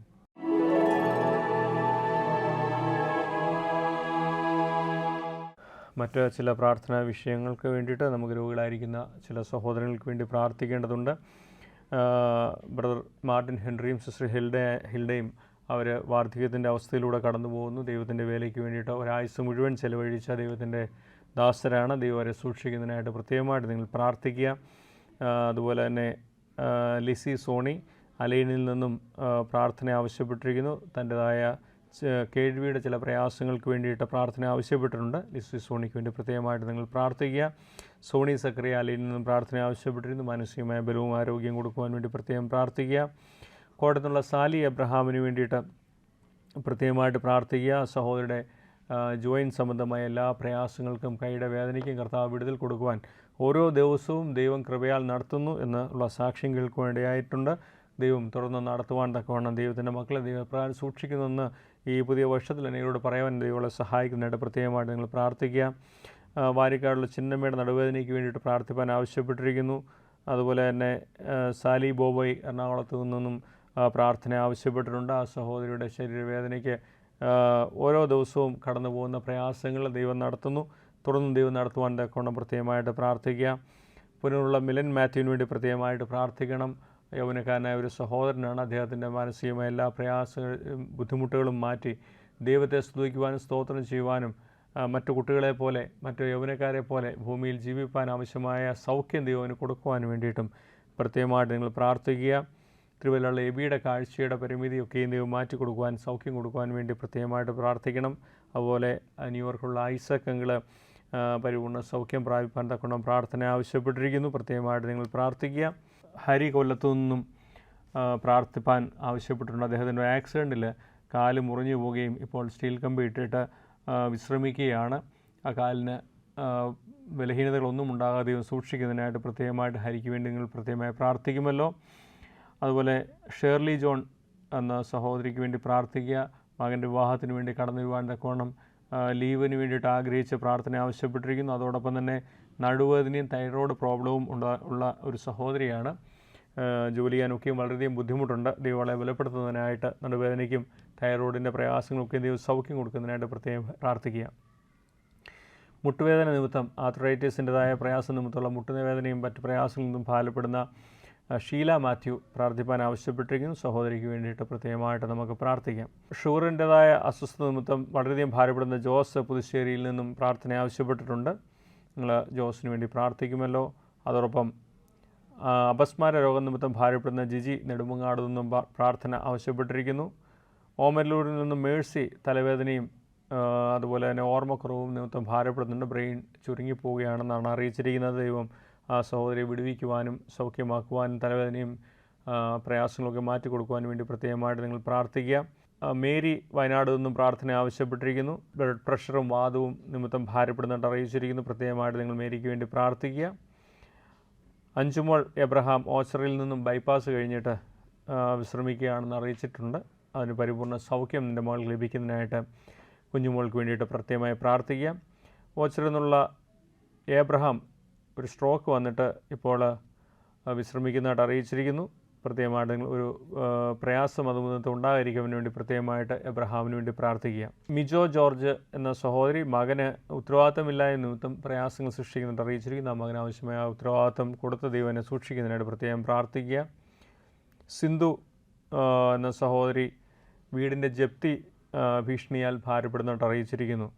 മറ്റ് ചില പ്രാർത്ഥനാ വിഷയങ്ങൾക്ക് വേണ്ടിയിട്ട് നമുക്ക് രോഗികളായിരിക്കുന്ന ചില സഹോദരങ്ങൾക്ക് വേണ്ടി പ്രാർത്ഥിക്കേണ്ടതുണ്ട്. ബ്രദർ മാർട്ടിൻ ഹെൻറിയും സിസ്റ്റർ ഹിൽഡയും അവർ വാർദ്ധക്യത്തിൻ്റെ അവസ്ഥയിലൂടെ കടന്നു പോകുന്നു. ദൈവത്തിൻ്റെ വേലയ്ക്ക് വേണ്ടിയിട്ട് ഒരായുസ് മുഴുവൻ ചെലവഴിച്ച ദൈവത്തിൻ്റെ ദാസരാണ്. ദൈവം അവരെ സൂക്ഷിക്കുന്നതിനായിട്ട് പ്രത്യേകമായിട്ട് നിങ്ങൾ പ്രാർത്ഥിക്കുക. അതുപോലെ തന്നെ ലിസി സോണി അലൈനിൽ നിന്നും പ്രാർത്ഥന ആവശ്യപ്പെട്ടിരിക്കുന്നു. തൻ്റെതായ കേൾവിയുടെ ചില പ്രയാസങ്ങൾക്ക് വേണ്ടിയിട്ട് പ്രാർത്ഥന ആവശ്യപ്പെട്ടിട്ടുണ്ട്. ലിസി സോണിക്ക് വേണ്ടി പ്രത്യേകമായിട്ട് നിങ്ങൾ പ്രാർത്ഥിക്കുക. സോണി സക്രിയ അലയിൽ നിന്നും പ്രാർത്ഥന ആവശ്യപ്പെട്ടിരുന്നു. മാനസികമായ ബലവും ആരോഗ്യം കൊടുക്കുവാൻ വേണ്ടി പ്രത്യേകം പ്രാർത്ഥിക്കുക. കോട്ടയത്തുള്ള സാലി എബ്രഹാമിന് വേണ്ടിയിട്ട് പ്രത്യേകമായിട്ട് പ്രാർത്ഥിക്കുക. സഹോദരിയുടെ ജോയിൻറ്റ് സംബന്ധമായ എല്ലാ പ്രയാസങ്ങൾക്കും കൈയുടെ വേദനയ്ക്കും കർത്താവ് വിടുതൽ കൊടുക്കുവാൻ ഓരോ ദിവസവും ദൈവം കൃപയാൽ നടത്തുന്നു എന്നുള്ള സാക്ഷ്യം കേൾക്കുവാനിടയായിട്ടുണ്ട്. ദൈവം തുടർന്ന് നടത്തുവാൻ തക്കവണ്ണം ദൈവത്തിൻ്റെ മക്കളെ ദൈവപ്രകാരം സൂക്ഷിക്കുന്നെന്ന് ഈ പുതിയ വർഷത്തിൽ എന്നോട് പറയാൻ ദൈവങ്ങളെ സഹായിക്കുന്നതായിട്ട് പ്രത്യേകമായിട്ട് നിങ്ങൾ പ്രാർത്ഥിക്കുക. വാരിക്കാടുള്ള ചിന്നമ്മയുടെ നടുവേദനയ്ക്ക് വേണ്ടിയിട്ട് പ്രാർത്ഥിപ്പാൻ ആവശ്യപ്പെട്ടിരിക്കുന്നു. അതുപോലെ തന്നെ സാലി ബോബോയ് എറണാകുളത്ത് നിന്നും പ്രാർത്ഥന ആവശ്യപ്പെട്ടിട്ടുണ്ട്. ആ സഹോദരിയുടെ ശരീരവേദനയ്ക്ക് ഓരോ ദിവസവും കടന്നു പോകുന്ന പ്രയാസങ്ങൾ ദൈവം നടത്തുന്നു. തുടർന്നും ദൈവം നടത്തുവാൻ തക്കവണ്ണം പ്രത്യേകമായിട്ട് പ്രാർത്ഥിക്കുക. പുനരുള്ള മിലൻ മാത്യുവിന് വേണ്ടി പ്രത്യേകമായിട്ട് പ്രാർത്ഥിക്കണം. യൗവനക്കാരനായ ഒരു സഹോദരനാണ്. അദ്ദേഹത്തിൻ്റെ മാനസികമായ എല്ലാ ബുദ്ധിമുട്ടുകളും മാറ്റി ദൈവത്തെ സ്തുതിക്കുവാനും സ്തോത്രം ചെയ്യുവാനും മറ്റു കുട്ടികളെ പോലെ മറ്റു യൗവനക്കാരെ പോലെ ഭൂമിയിൽ ജീവിപ്പാൻ ആവശ്യമായ സൗഖ്യം ദൈവത്തിന് കൊടുക്കുവാൻ വേണ്ടിയിട്ടും പ്രത്യേകമായിട്ട് നിങ്ങൾ പ്രാർത്ഥിക്കുക. തിരുവല്ലയുള്ള എബിയുടെ കാഴ്ചയുടെ പരിമിതിയൊക്കെയും ദൈവം മാറ്റി കൊടുക്കുവാൻ സൗഖ്യം കൊടുക്കുവാൻ വേണ്ടി പ്രത്യേകമായിട്ട് പ്രാർത്ഥിക്കണം. അതുപോലെ ന്യൂയോർക്കുള്ള ഐസക് അങ്കിള് പരിപൂർണ്ണ സൗഖ്യം പ്രാപിപ്പാൻ തക്കണം പ്രാർത്ഥന ആവശ്യപ്പെട്ടിരിക്കുന്നു. പ്രത്യേകമായിട്ട് നിങ്ങൾ പ്രാർത്ഥിക്കുക. ഹരി കൊല്ലത്തു നിന്നും പ്രാർത്ഥിപ്പാൻ ആവശ്യപ്പെട്ടിട്ടുണ്ട്. അദ്ദേഹത്തിൻ്റെ ആക്സിഡൻറ്റിൽ കാല് മുറിഞ്ഞു പോവുകയും ഇപ്പോൾ സ്റ്റീൽ കമ്പി ഇട്ടിട്ട് വിശ്രമിക്കുകയാണ്. ആ കാലിന് ബലഹീനതകളൊന്നും ഉണ്ടാകാതെ സൂക്ഷിക്കുന്നതിനായിട്ട് പ്രത്യേകമായിട്ട് ഹരിക്ക് വേണ്ടി നിങ്ങൾ പ്രത്യേകമായി പ്രാർത്ഥിക്കുമല്ലോ. അതുപോലെ ഷേർലി ജോൺ എന്ന സഹോദരിക്ക് വേണ്ടി പ്രാർത്ഥിക്കുക. മകൻ്റെ വിവാഹത്തിന് വേണ്ടി കടന്നു വരുവാൻ തക്കവണ്ണം ലീവിന് വേണ്ടിയിട്ട് ആഗ്രഹിച്ച് പ്രാർത്ഥന ആവശ്യപ്പെട്ടിരിക്കുന്നു. അതോടൊപ്പം തന്നെ നടുവേദനയും തൈറോയ്ഡ് പ്രോബ്ലവും ഉള്ള ഒരു സഹോദരിയാണ്. ജോലി ചെയ്യാനൊക്കെയും വളരെയധികം ബുദ്ധിമുട്ടുണ്ട്. ദൈവങ്ങളെ ബലപ്പെടുത്തുന്നതിനായിട്ട് നടുവേദനയ്ക്കും തൈറോയ്ഡിൻ്റെ പ്രയാസങ്ങളൊക്കെയും ദൈവം സൗഖ്യം കൊടുക്കുന്നതിനായിട്ട് പ്രത്യേകം പ്രാർത്ഥിക്കുക. മുട്ടുവേദന നിമിത്തം ആർത്രൈറ്റിസിൻ്റെതായ പ്രയാസം നിമിത്തമുള്ള മുട്ടുവേദനയും മറ്റ് പ്രയാസങ്ങളിൽ നിന്നും ഭാരപ്പെടുന്ന ഷീല മാത്യു പ്രാർത്ഥിപ്പാൻ ആവശ്യപ്പെട്ടിരിക്കുന്നു. സഹോദരിക്ക് വേണ്ടിയിട്ട് പ്രത്യേകമായിട്ട് നമുക്ക് പ്രാർത്ഥിക്കാം. ഷുഗറിൻ്റെതായ അസ്വസ്ഥത നിമിത്തം വളരെയധികം ഭാരപ്പെടുന്ന ജോസ് പുതുശ്ശേരിയിൽ നിന്നും പ്രാർത്ഥന ആവശ്യപ്പെട്ടിട്ടുണ്ട്. നിങ്ങൾ ജോസിന് വേണ്ടി പ്രാർത്ഥിക്കുമല്ലോ. അതോടൊപ്പം അപസ്മാര രോഗം നിമിത്തം ഭാരപ്പെടുന്ന ജിജി നെടുമങ്ങാട് നിന്നും പ്രാർത്ഥന ആവശ്യപ്പെട്ടിരിക്കുന്നു. ഓമല്ലൂരിൽ നിന്നും മേഴ്സി തലവേദനയും അതുപോലെ തന്നെ ഓർമ്മക്കുറവും നിമിത്തം ഭാരപ്പെടുന്നുണ്ട്. ബ്രെയിൻ ചുരുങ്ങിപ്പോവുകയാണെന്നാണ് അറിയിച്ചിരിക്കുന്നത്. ദൈവം ആ സഹോദരിയെ വിടുവിക്കുവാനും സൗഖ്യമാക്കുവാനും തലവേദനയും പ്രയാസങ്ങളൊക്കെ മാറ്റിക്കൊടുക്കുവാനും വേണ്ടി പ്രത്യേകമായിട്ട് നിങ്ങൾ പ്രാർത്ഥിക്കുക. മേരി വയനാട് നിന്നും പ്രാർത്ഥന ആവശ്യപ്പെട്ടിരിക്കുന്നു. ബ്ലഡ് പ്രഷറും വാദവും നിമിത്തം ഭാരപ്പെടുന്നുണ്ട് അറിയിച്ചിരിക്കുന്നു. പ്രത്യേകമായിട്ട് നിങ്ങൾ മേരിക്ക് വേണ്ടി പ്രാർത്ഥിക്കുക. അഞ്ചുമോൾ എബ്രഹാം ഓച്ചറയിൽ നിന്നും ബൈപ്പാസ് കഴിഞ്ഞിട്ട് വിശ്രമിക്കുകയാണെന്ന് അറിയിച്ചിട്ടുണ്ട്. അതിന് പരിപൂർണ്ണ സൗഖ്യം നിൻ്റെ മകൾ ലഭിക്കുന്നതിനായിട്ട് കുഞ്ഞുമോൾക്ക് വേണ്ടിയിട്ട് പ്രത്യേകമായി പ്രാർത്ഥിക്കുക. ഓച്ചറിൽ നിന്നുള്ള എബ്രഹാം ഒരു സ്ട്രോക്ക് വന്നിട്ട് ഇപ്പോൾ വിശ്രമിക്കുന്നതായിട്ട് അറിയിച്ചിരിക്കുന്നു. പ്രത്യേകമായിട്ട് ഒരു പ്രയാസം അതുമുഖത്ത് ഉണ്ടാകാതിരിക്കുന്നതിന് വേണ്ടി പ്രത്യേകമായിട്ട് എബ്രഹാമിന് വേണ്ടി പ്രാർത്ഥിക്കുക. മിജോ ജോർജ് എന്ന സഹോദരി മകന് ഉത്തരവാദിത്തമില്ലായ നിമിത്തം പ്രയാസങ്ങൾ സൃഷ്ടിക്കുന്നുണ്ട് അറിയിച്ചിരിക്കുന്നു. ആ മകന് ആവശ്യമായ ഉത്തരവാദിത്തം കൊടുത്ത ദൈവനെ സൂക്ഷിക്കുന്നതിനായിട്ട് പ്രത്യേകം പ്രാർത്ഥിക്കുക. സിന്ധു എന്ന സഹോദരി വീടിൻ്റെ ജപ്തി ഭീഷണിയാൽ ഭാരപ്പെടുന്നതായിട്ട് അറിയിച്ചിരിക്കുന്നു.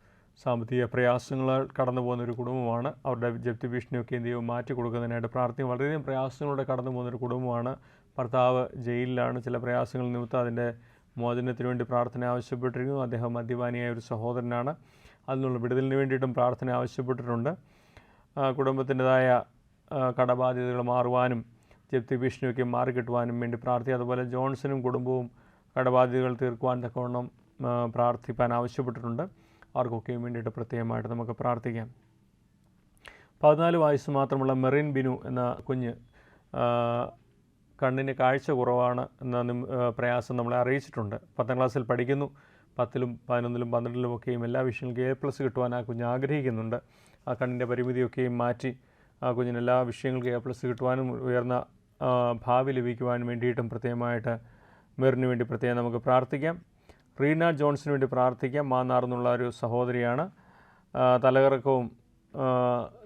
സാമ്പത്തിക പ്രയാസങ്ങളാൽ കടന്നു പോകുന്ന ഒരു കുടുംബമാണ്. അവരുടെ ജപ്തി ഭീഷണിയൊക്കെ ദൈവം മാറ്റി കൊടുക്കുന്നതിനായിട്ട് പ്രാർത്ഥിക്കും. വളരെയധികം പ്രയാസങ്ങളിലൂടെ കടന്നു പോകുന്നൊരു കുടുംബമാണ്. ഭർത്താവ് ജയിലിലാണ്. ചില പ്രയാസങ്ങൾ നിമിത്തം അതിൻ്റെ മോചനത്തിന് വേണ്ടി പ്രാർത്ഥന ആവശ്യപ്പെട്ടിരിക്കുന്നു. അദ്ദേഹം മദ്യപാനിയായ ഒരു സഹോദരനാണ്. അതിനുള്ള വിടുതലിന് വേണ്ടിയിട്ടും പ്രാർത്ഥന ആവശ്യപ്പെട്ടിട്ടുണ്ട്. കുടുംബത്തിൻ്റെതായ കടബാധ്യതകൾ മാറുവാനും ജപ്തി ഭീഷണിയൊക്കെ മാറിക്കിട്ടുവാനും വേണ്ടി പ്രാർത്ഥിക്കുക. അതുപോലെ ജോൺസനും കുടുംബവും കടബാധ്യതകൾ തീർക്കുവാൻ തക്കവണ്ണം പ്രാർത്ഥിപ്പാൻ ആവശ്യപ്പെട്ടിട്ടുണ്ട്. അവർക്കൊക്കെയും വേണ്ടിയിട്ട് പ്രത്യേകമായിട്ട് നമുക്ക് പ്രാർത്ഥിക്കാം. 14 വയസ്സ് മാത്രമുള്ള മെറിൻ ബിനു എന്ന കുഞ്ഞ് കണ്ണിന് കാഴ്ച കുറവാണ് എന്ന പ്രയാസം നമ്മളെ അറിയിച്ചിട്ടുണ്ട്. 10ാം ക്ലാസ്സിൽ പഠിക്കുന്നു. 10ലും 11ലും 12ലുമൊക്കെയും എല്ലാ വിഷയങ്ങൾക്കും A+ കിട്ടുവാൻ ആ കുഞ്ഞ് ആഗ്രഹിക്കുന്നുണ്ട്. ആ കണ്ണിൻ്റെ പരിമിതിയൊക്കെയും മാറ്റി ആ കുഞ്ഞിന് എല്ലാ വിഷയങ്ങൾക്കും A+ കിട്ടുവാനും ഉയർന്ന ഭാവി ലഭിക്കുവാനും വേണ്ടിയിട്ടും പ്രത്യേകമായിട്ട് മെറിന് വേണ്ടി പ്രത്യേകം നമുക്ക് പ്രാർത്ഥിക്കാം. റീന ജോൺസിന് വേണ്ടി പ്രാർത്ഥിക്കാം. മാന്നാർന്നുള്ള ഒരു സഹോദരിയാണ്. തലകറക്കവും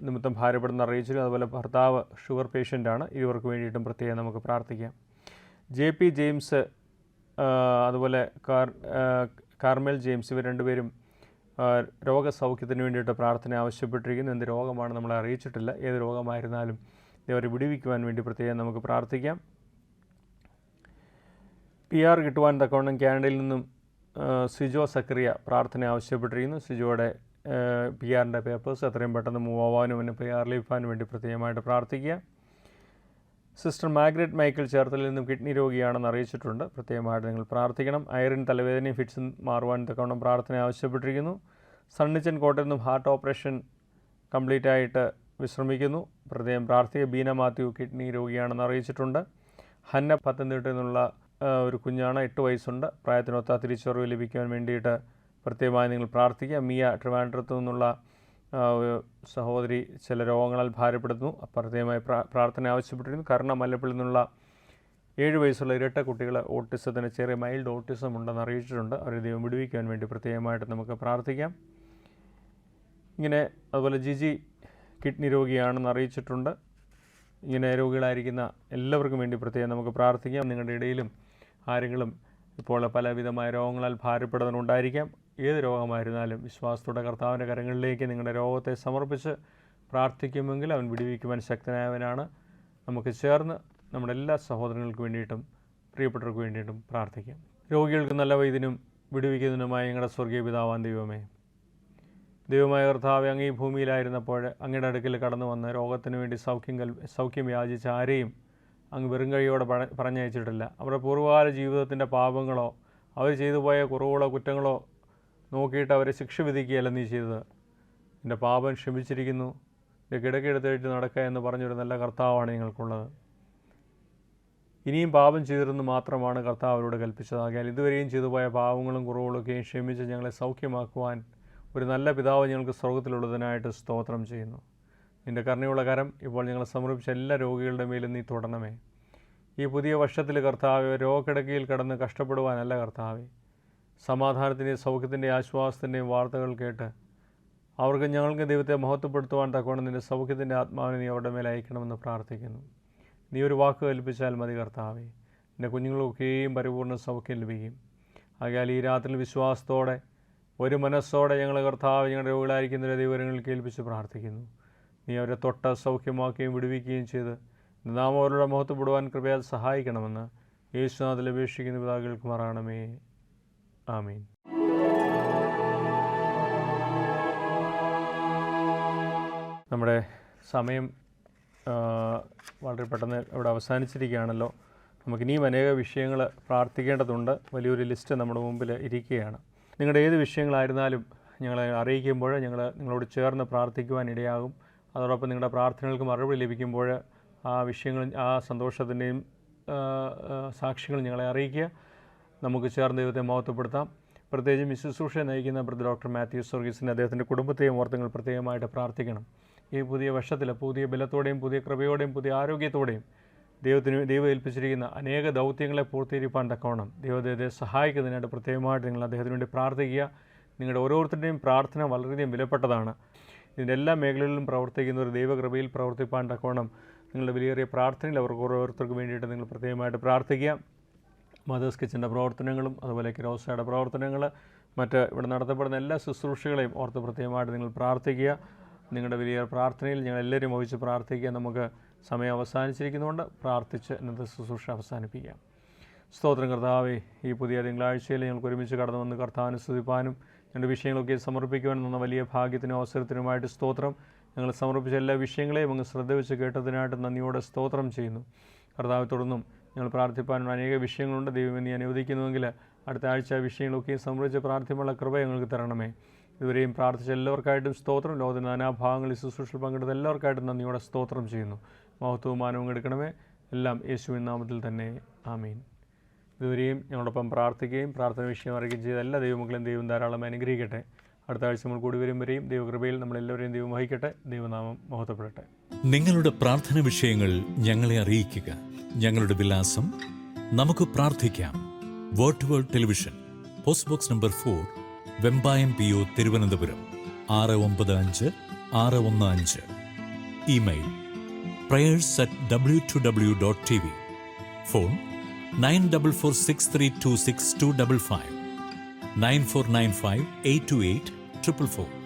നിമിത്തം ഭാരപ്പെടുന്ന അറിയിച്ചിരുന്നു. അതുപോലെ ഭർത്താവ് ഷുഗർ പേഷ്യൻ്റാണ്. ഇവർക്ക് വേണ്ടിയിട്ടും പ്രത്യേകം നമുക്ക് പ്രാർത്ഥിക്കാം. JP ജെയിംസ് അതുപോലെ കാർമൽ ജെയിംസ് ഇവർ രണ്ടുപേരും രോഗസൗഖ്യത്തിന് വേണ്ടിയിട്ട് പ്രാർത്ഥന ആവശ്യപ്പെട്ടിരിക്കുന്നു. എന്ത് രോഗമാണ് നമ്മളെ അറിയിച്ചിട്ടില്ല. ഏത് രോഗമായിരുന്നാലും ഇവരെ വിടുവിക്കുവാൻ വേണ്ടി പ്രത്യേകം നമുക്ക് പ്രാർത്ഥിക്കാം. PR കിട്ടുവാൻ തക്കവണ്ണം കാനഡയിൽ നിന്നും സിജോ സക്രിയ പ്രാർത്ഥന ആവശ്യപ്പെട്ടിരിക്കുന്നു. സിജോയുടെ PR-ൻ്റെ പേപ്പേഴ്സ് എത്രയും പെട്ടെന്ന് മൂവ് ആവാനും പിന്നെ PR ലഭിക്കാനും വേണ്ടി പ്രത്യേകമായിട്ട് പ്രാർത്ഥിക്കുക. സിസ്റ്റർ മാർഗ്രറ്റ് മൈക്കിൾ ചേർത്തലിൽ നിന്നും കിഡ്നി രോഗിയാണെന്ന് അറിയിച്ചിട്ടുണ്ട്. പ്രത്യേകമായിട്ട് നിങ്ങൾ പ്രാർത്ഥിക്കണം. ഐറിൻ തലവേദനയും ഫിറ്റ്സും മാറുവാൻ തക്കവണ്ണം പ്രാർത്ഥന ആവശ്യപ്പെട്ടിരിക്കുന്നു. സണ്ണിച്ചൻ കോട്ടയിൽ നിന്നും ഹാർട്ട് ഓപ്പറേഷൻ കംപ്ലീറ്റ് ആയിട്ട് വിശ്രമിക്കുന്നു. പ്രത്യേകം പ്രാർത്ഥിക്കുക. ബീന മാത്യു കിഡ്നി രോഗിയാണെന്ന് അറിയിച്ചിട്ടുണ്ട്. ഹന്ന പത്തനംതിട്ടയിൽ നിന്നുള്ള ഒരു കുഞ്ഞാണ്. 8 വയസ്സുണ്ട്. പ്രായത്തിനൊത്ത തിരിച്ചറിവ് ലഭിക്കുവാൻ വേണ്ടിയിട്ട് പ്രത്യേകമായി നിങ്ങൾ പ്രാർത്ഥിക്കുക. മിയ ട്രിവാൻഡ്രത്തു നിന്നുള്ള സഹോദരി ചില രോഗങ്ങളാൽ ഭാരപ്പെടുന്നു. പ്രത്യേകമായി പ്രാർത്ഥന ആവശ്യപ്പെട്ടിരുന്നു. കരുണ മല്ലപ്പള്ളിയിൽ നിന്നുള്ള 7 വയസ്സുള്ള ഇരട്ട കുട്ടികൾ ഓട്ടിസത്തിന് ചെറിയ മൈൽഡ് ഓട്ടിസം ഉണ്ടെന്ന് അറിയിച്ചിട്ടുണ്ട്. അവരെ ദൈവം വിടുവിക്കുവാൻ വേണ്ടി പ്രത്യേകമായിട്ട് നമുക്ക് പ്രാർത്ഥിക്കാം. ഇങ്ങനെ അതുപോലെ ജിജി കിഡ്നി രോഗിയാണെന്ന് അറിയിച്ചിട്ടുണ്ട്. ഇങ്ങനെ രോഗികളായിരിക്കുന്ന എല്ലാവർക്കും വേണ്ടി പ്രത്യേകം നമുക്ക് പ്രാർത്ഥിക്കാം. നിങ്ങളുടെ ഇടയിലും ആരെങ്കിലും ഇപ്പോൾ പലവിധമായ രോഗങ്ങളാൽ ഭാരപ്പെടുന്നുണ്ടായിരിക്കാം. ഏത് രോഗമായിരുന്നാലും വിശ്വാസത്തോടെ കർത്താവിൻ്റെ കരങ്ങളിലേക്ക് നിങ്ങളുടെ രോഗത്തെ സമർപ്പിച്ച് പ്രാർത്ഥിക്കുമെങ്കിൽ അവൻ വിടുവിക്കുവാൻ ശക്തനായവനാണ്. നമുക്ക് ചേർന്ന് നമ്മുടെ എല്ലാ സഹോദരങ്ങൾക്ക് വേണ്ടിയിട്ടും പ്രിയപ്പെട്ടവർക്ക് വേണ്ടിയിട്ടും പ്രാർത്ഥിക്കാം. രോഗികൾക്ക് നല്ല വൈദ്യനും വിടുവിക്കുന്നതിനുമായി ഞങ്ങളുടെ സ്വർഗീയ പിതാവാൻ ദൈവമേ, ദൈവമായ കർത്താവ് അങ്ങ് ഈ ഭൂമിയിലായിരുന്നപ്പോൾ അങ്ങയുടെ അടുക്കൽ കടന്നു വന്ന് രോഗത്തിന് വേണ്ടി സൗഖ്യം യാചിച്ച ആരെയും അങ്ങ് വെറും കഴിയോടെ പറഞ്ഞയച്ചിട്ടില്ല. അവരുടെ പൂർവ്വകാല ജീവിതത്തിൻ്റെ പാപങ്ങളോ അവർ ചെയ്തു പോയ കുറവുകളോ കുറ്റങ്ങളോ നോക്കിയിട്ട് അവരെ ശിക്ഷ വിധിക്കുകയല്ല നീ ചെയ്തത്. എൻ്റെ പാപം ക്ഷമിച്ചിരിക്കുന്നു, എൻ്റെ കിടക്കെടുത്തേറ്റ് നടക്കുക എന്ന് പറഞ്ഞൊരു നല്ല കർത്താവാണ് ഞങ്ങൾക്കുള്ളത്. ഇനിയും പാപം ചെയ്തിരുന്നു മാത്രമാണ് കർത്താവ് അവരോട് കൽപ്പിച്ചതാകിയാൽ ഇതുവരെയും ചെയ്തു പോയ പാപങ്ങളും കുറവുകളൊക്കെയും ക്ഷമിച്ച് ഞങ്ങളെ സൗഖ്യമാക്കുവാൻ ഒരു നല്ല പിതാവ് ഞങ്ങൾക്ക് സ്വർഗത്തിലുള്ളതിനായിട്ട് സ്തോത്രം ചെയ്യുന്നു. നിൻ്റെ കരുണയുള്ള കരം ഇപ്പോൾ ഞങ്ങളെ സമർപ്പിച്ച എല്ലാ രോഗികളുടെ മേലും നീ തുടരണമേ. ഈ പുതിയ വർഷത്തിൽ കർത്താവെ രോഗക്കിടക്കയിൽ കടന്ന് കഷ്ടപ്പെടുവാനല്ല കർത്താവെ, സമാധാനത്തിൻ്റെയും സൗഖ്യത്തിൻ്റെയും ആശ്വാസത്തിൻ്റെയും വാർത്തകൾ കേട്ട് അവർക്ക് ഞങ്ങൾക്ക് ദൈവത്തെ മഹത്വപ്പെടുത്തുവാൻ തക്കവണ്ണം നിൻ്റെ സൗഖ്യത്തിൻ്റെ ആത്മാവിനെ നീ അവരുടെ മേലെ അയക്കണമെന്ന് പ്രാർത്ഥിക്കുന്നു. നീ ഒരു വാക്ക് കൽപ്പിച്ചാൽ മതി കർത്താവേ, എൻ്റെ കുഞ്ഞുങ്ങളൊക്കെയും പരിപൂർണ്ണ സൗഖ്യം ലഭിക്കും. ആകയാൽ ഈ രാത്രിയിൽ വിശ്വാസത്തോടെ ഒരു മനസ്സോടെ ഞങ്ങൾ കർത്താവ് ഞങ്ങളുടെ രോഗികളായിരിക്കുന്ന ദൈവങ്ങളിൽ കേൾപ്പിച്ച് പ്രാർത്ഥിക്കുന്നു. നീ അവരെ തൊട്ട സൗഖ്യമാക്കുകയും വിടുവിക്കുകയും ചെയ്ത് നാം അവരുടെ മഹത്വപ്പെടുവാൻ കൃപയാൽ സഹായിക്കണമെന്ന് യേശുനാഥിൽ അപേക്ഷിക്കുന്ന പിതാക്കൾക്ക് മാറാണമേ. ആമീൻ. നമ്മുടെ സമയം വളരെ പെട്ടെന്ന് ഇവിടെ അവസാനിച്ചിരിക്കുകയാണല്ലോ. നമുക്കിനിയും അനേക വിഷയങ്ങൾ പ്രാർത്ഥിക്കേണ്ടതുണ്ട്. വലിയൊരു ലിസ്റ്റ് നമ്മുടെ മുമ്പിൽ ഇരിക്കുകയാണ്. നിങ്ങളുടെ ഏത് വിഷയങ്ങളായിരുന്നാലും ഞങ്ങളെ അറിയിക്കുമ്പോൾ ഞങ്ങൾ നിങ്ങളോട് ചേർന്ന് പ്രാർത്ഥിക്കുവാൻ ഇടയാകും. അതോടൊപ്പം നിങ്ങളുടെ പ്രാർത്ഥനകൾക്ക് മറുപടി ലഭിക്കുമ്പോൾ ആ വിഷയങ്ങൾ, ആ സന്തോഷത്തിൻ്റെയും സാക്ഷ്യങ്ങൾ ഞങ്ങളെ അറിയിക്കുക. നമുക്ക് ചേർന്ന് ദൈവത്തെ മഹത്വപ്പെടുത്താം. പ്രത്യേകിച്ചും ശുശ്രൂഷയെ നയിക്കുന്ന ബ്രദർ ഡോക്ടർ മാത്യൂസ് വർഗീസിൻ്റെ അദ്ദേഹത്തിൻ്റെ കുടുംബത്തെയും ഓർത്ത് നിങ്ങൾ പ്രത്യേകമായിട്ട് പ്രാർത്ഥിക്കണം. ഈ പുതിയ വർഷത്തിൽ പുതിയ ബലത്തോടെയും പുതിയ കൃപയോടെയും പുതിയ ആരോഗ്യത്തോടെയും ദൈവം ഏൽപ്പിച്ചിരിക്കുന്ന അനേക ദൗത്യങ്ങളെ പൂർത്തീകരിപ്പാൻ തക്കവണ്ണം ദൈവത്തെ സഹായിക്കുന്നതിനായിട്ട് പ്രത്യേകമായിട്ട് നിങ്ങൾ അദ്ദേഹത്തിന് വേണ്ടി പ്രാർത്ഥിക്കുക. നിങ്ങളുടെ ഓരോരുത്തരുടെയും പ്രാർത്ഥന വളരെയധികം വിലപ്പെട്ടതാണ്. ഇതിൻ്റെ എല്ലാ മേഖലകളിലും പ്രവർത്തിക്കുന്ന ഒരു ദൈവകൃപയിൽ പ്രവർത്തിപ്പാൻ തക്കവണ്ണം നിങ്ങളുടെ വിലയേറിയ പ്രാർത്ഥനയിൽ അവർക്ക് ഓരോരുത്തർക്ക് വേണ്ടിയിട്ട് നിങ്ങൾ പ്രത്യേകമായിട്ട് പ്രാർത്ഥിക്കുക. മദേഴ്സ് കിച്ചൻ്റെ പ്രവർത്തനങ്ങളും അതുപോലെ കിരോസയുടെ പ്രവർത്തനങ്ങൾ, മറ്റ് ഇവിടെ നടത്തപ്പെടുന്ന എല്ലാ ശുശ്രൂഷകളെയും ഓർത്ത് പ്രത്യേകമായിട്ട് നിങ്ങൾ പ്രാർത്ഥിക്കുക. നിങ്ങളുടെ വലിയ പ്രാർത്ഥനയിൽ ഞങ്ങൾ എല്ലാവരും വഹിച്ച് പ്രാർത്ഥിക്കുക. നമുക്ക് സമയം അവസാനിച്ചിരിക്കുന്നതുകൊണ്ട് പ്രാർത്ഥിച്ച് ഇന്നത്തെ ശുശ്രൂഷ അവസാനിപ്പിക്കാം. സ്തോത്രം കർത്താവേ, ഈ പുതിയ തിങ്കളാഴ്ചയിൽ ഞങ്ങൾക്ക് ഒരുമിച്ച് കടന്നു വന്ന് കർത്താവിനെ സ്തുതിപ്പാനും ഞങ്ങളുടെ വിഷയങ്ങളൊക്കെ സമർപ്പിക്കുവാനും എന്ന വലിയ ഭാഗ്യത്തിനും അവസരത്തിനുമായിട്ട് സ്തോത്രം. ഞങ്ങൾ സമർപ്പിച്ച എല്ലാ വിഷയങ്ങളെയും അങ്ങ് ശ്രദ്ധ വെച്ച് കേട്ടതിനായിട്ട് നന്ദിയോടെ സ്തോത്രം ചെയ്യുന്നു. കർത്താവ് തുടർന്നും ഞങ്ങൾ പ്രാർത്ഥിപ്പാനുള്ള അനേക വിഷയങ്ങളുണ്ട്. ദൈവം നീ അനുവദിക്കുന്നുവെങ്കിൽ അടുത്ത ആഴ്ച വിഷയങ്ങളൊക്കെ സമർപ്പിച്ച് പ്രാർത്ഥിക്കാനുള്ള കൃപ ഞങ്ങൾക്ക് തരണമേ. ഇതുവരെയും പ്രാർത്ഥിച്ച എല്ലാവർക്കായിട്ടും സ്തോത്രം. ലോകത്തിൻ്റെ നാനാഭാഗങ്ങളിൽ ശുശ്രൂഷയിൽ പങ്കെടുത്ത എല്ലാവർക്കായിട്ടും നന്ദിയോടെ സ്തോത്രം ചെയ്യുന്നു. മഹത്വവും മാനവും എടുക്കണമേ. എല്ലാം യേശുവിൻ നാമത്തിൽ തന്നെ. ആമീൻ. ഇതുവരെയും ഞങ്ങളോടൊപ്പം പ്രാർത്ഥിക്കുകയും പ്രാർത്ഥന വിഷയം അറിയുകയും ചെയ്ത എല്ലാ ദൈവമക്കളെയും ദൈവം ധാരാളം അനുഗ്രഹിക്കട്ടെ. അടുത്ത ആഴ്ച നമ്മൾ കൂടി വരും വരെയും ദൈവകൃപയിൽ നമ്മളെല്ലാവരെയും ദൈവം വഹിക്കട്ടെ. ദൈവനാമം മഹത്വപ്പെടട്ടെ. നിങ്ങളുടെ പ്രാർത്ഥന വിഷയങ്ങൾ ഞങ്ങളെ അറിയിക്കുക. ഞങ്ങളുടെ വിലാസം: നമുക്ക് പ്രാർത്ഥിക്കാം, word television, post box number 4, Vembayam PO, Thiruvananthapuram 695615. Email prayers@w2w.tv. Phone 9446326255, 9495828444.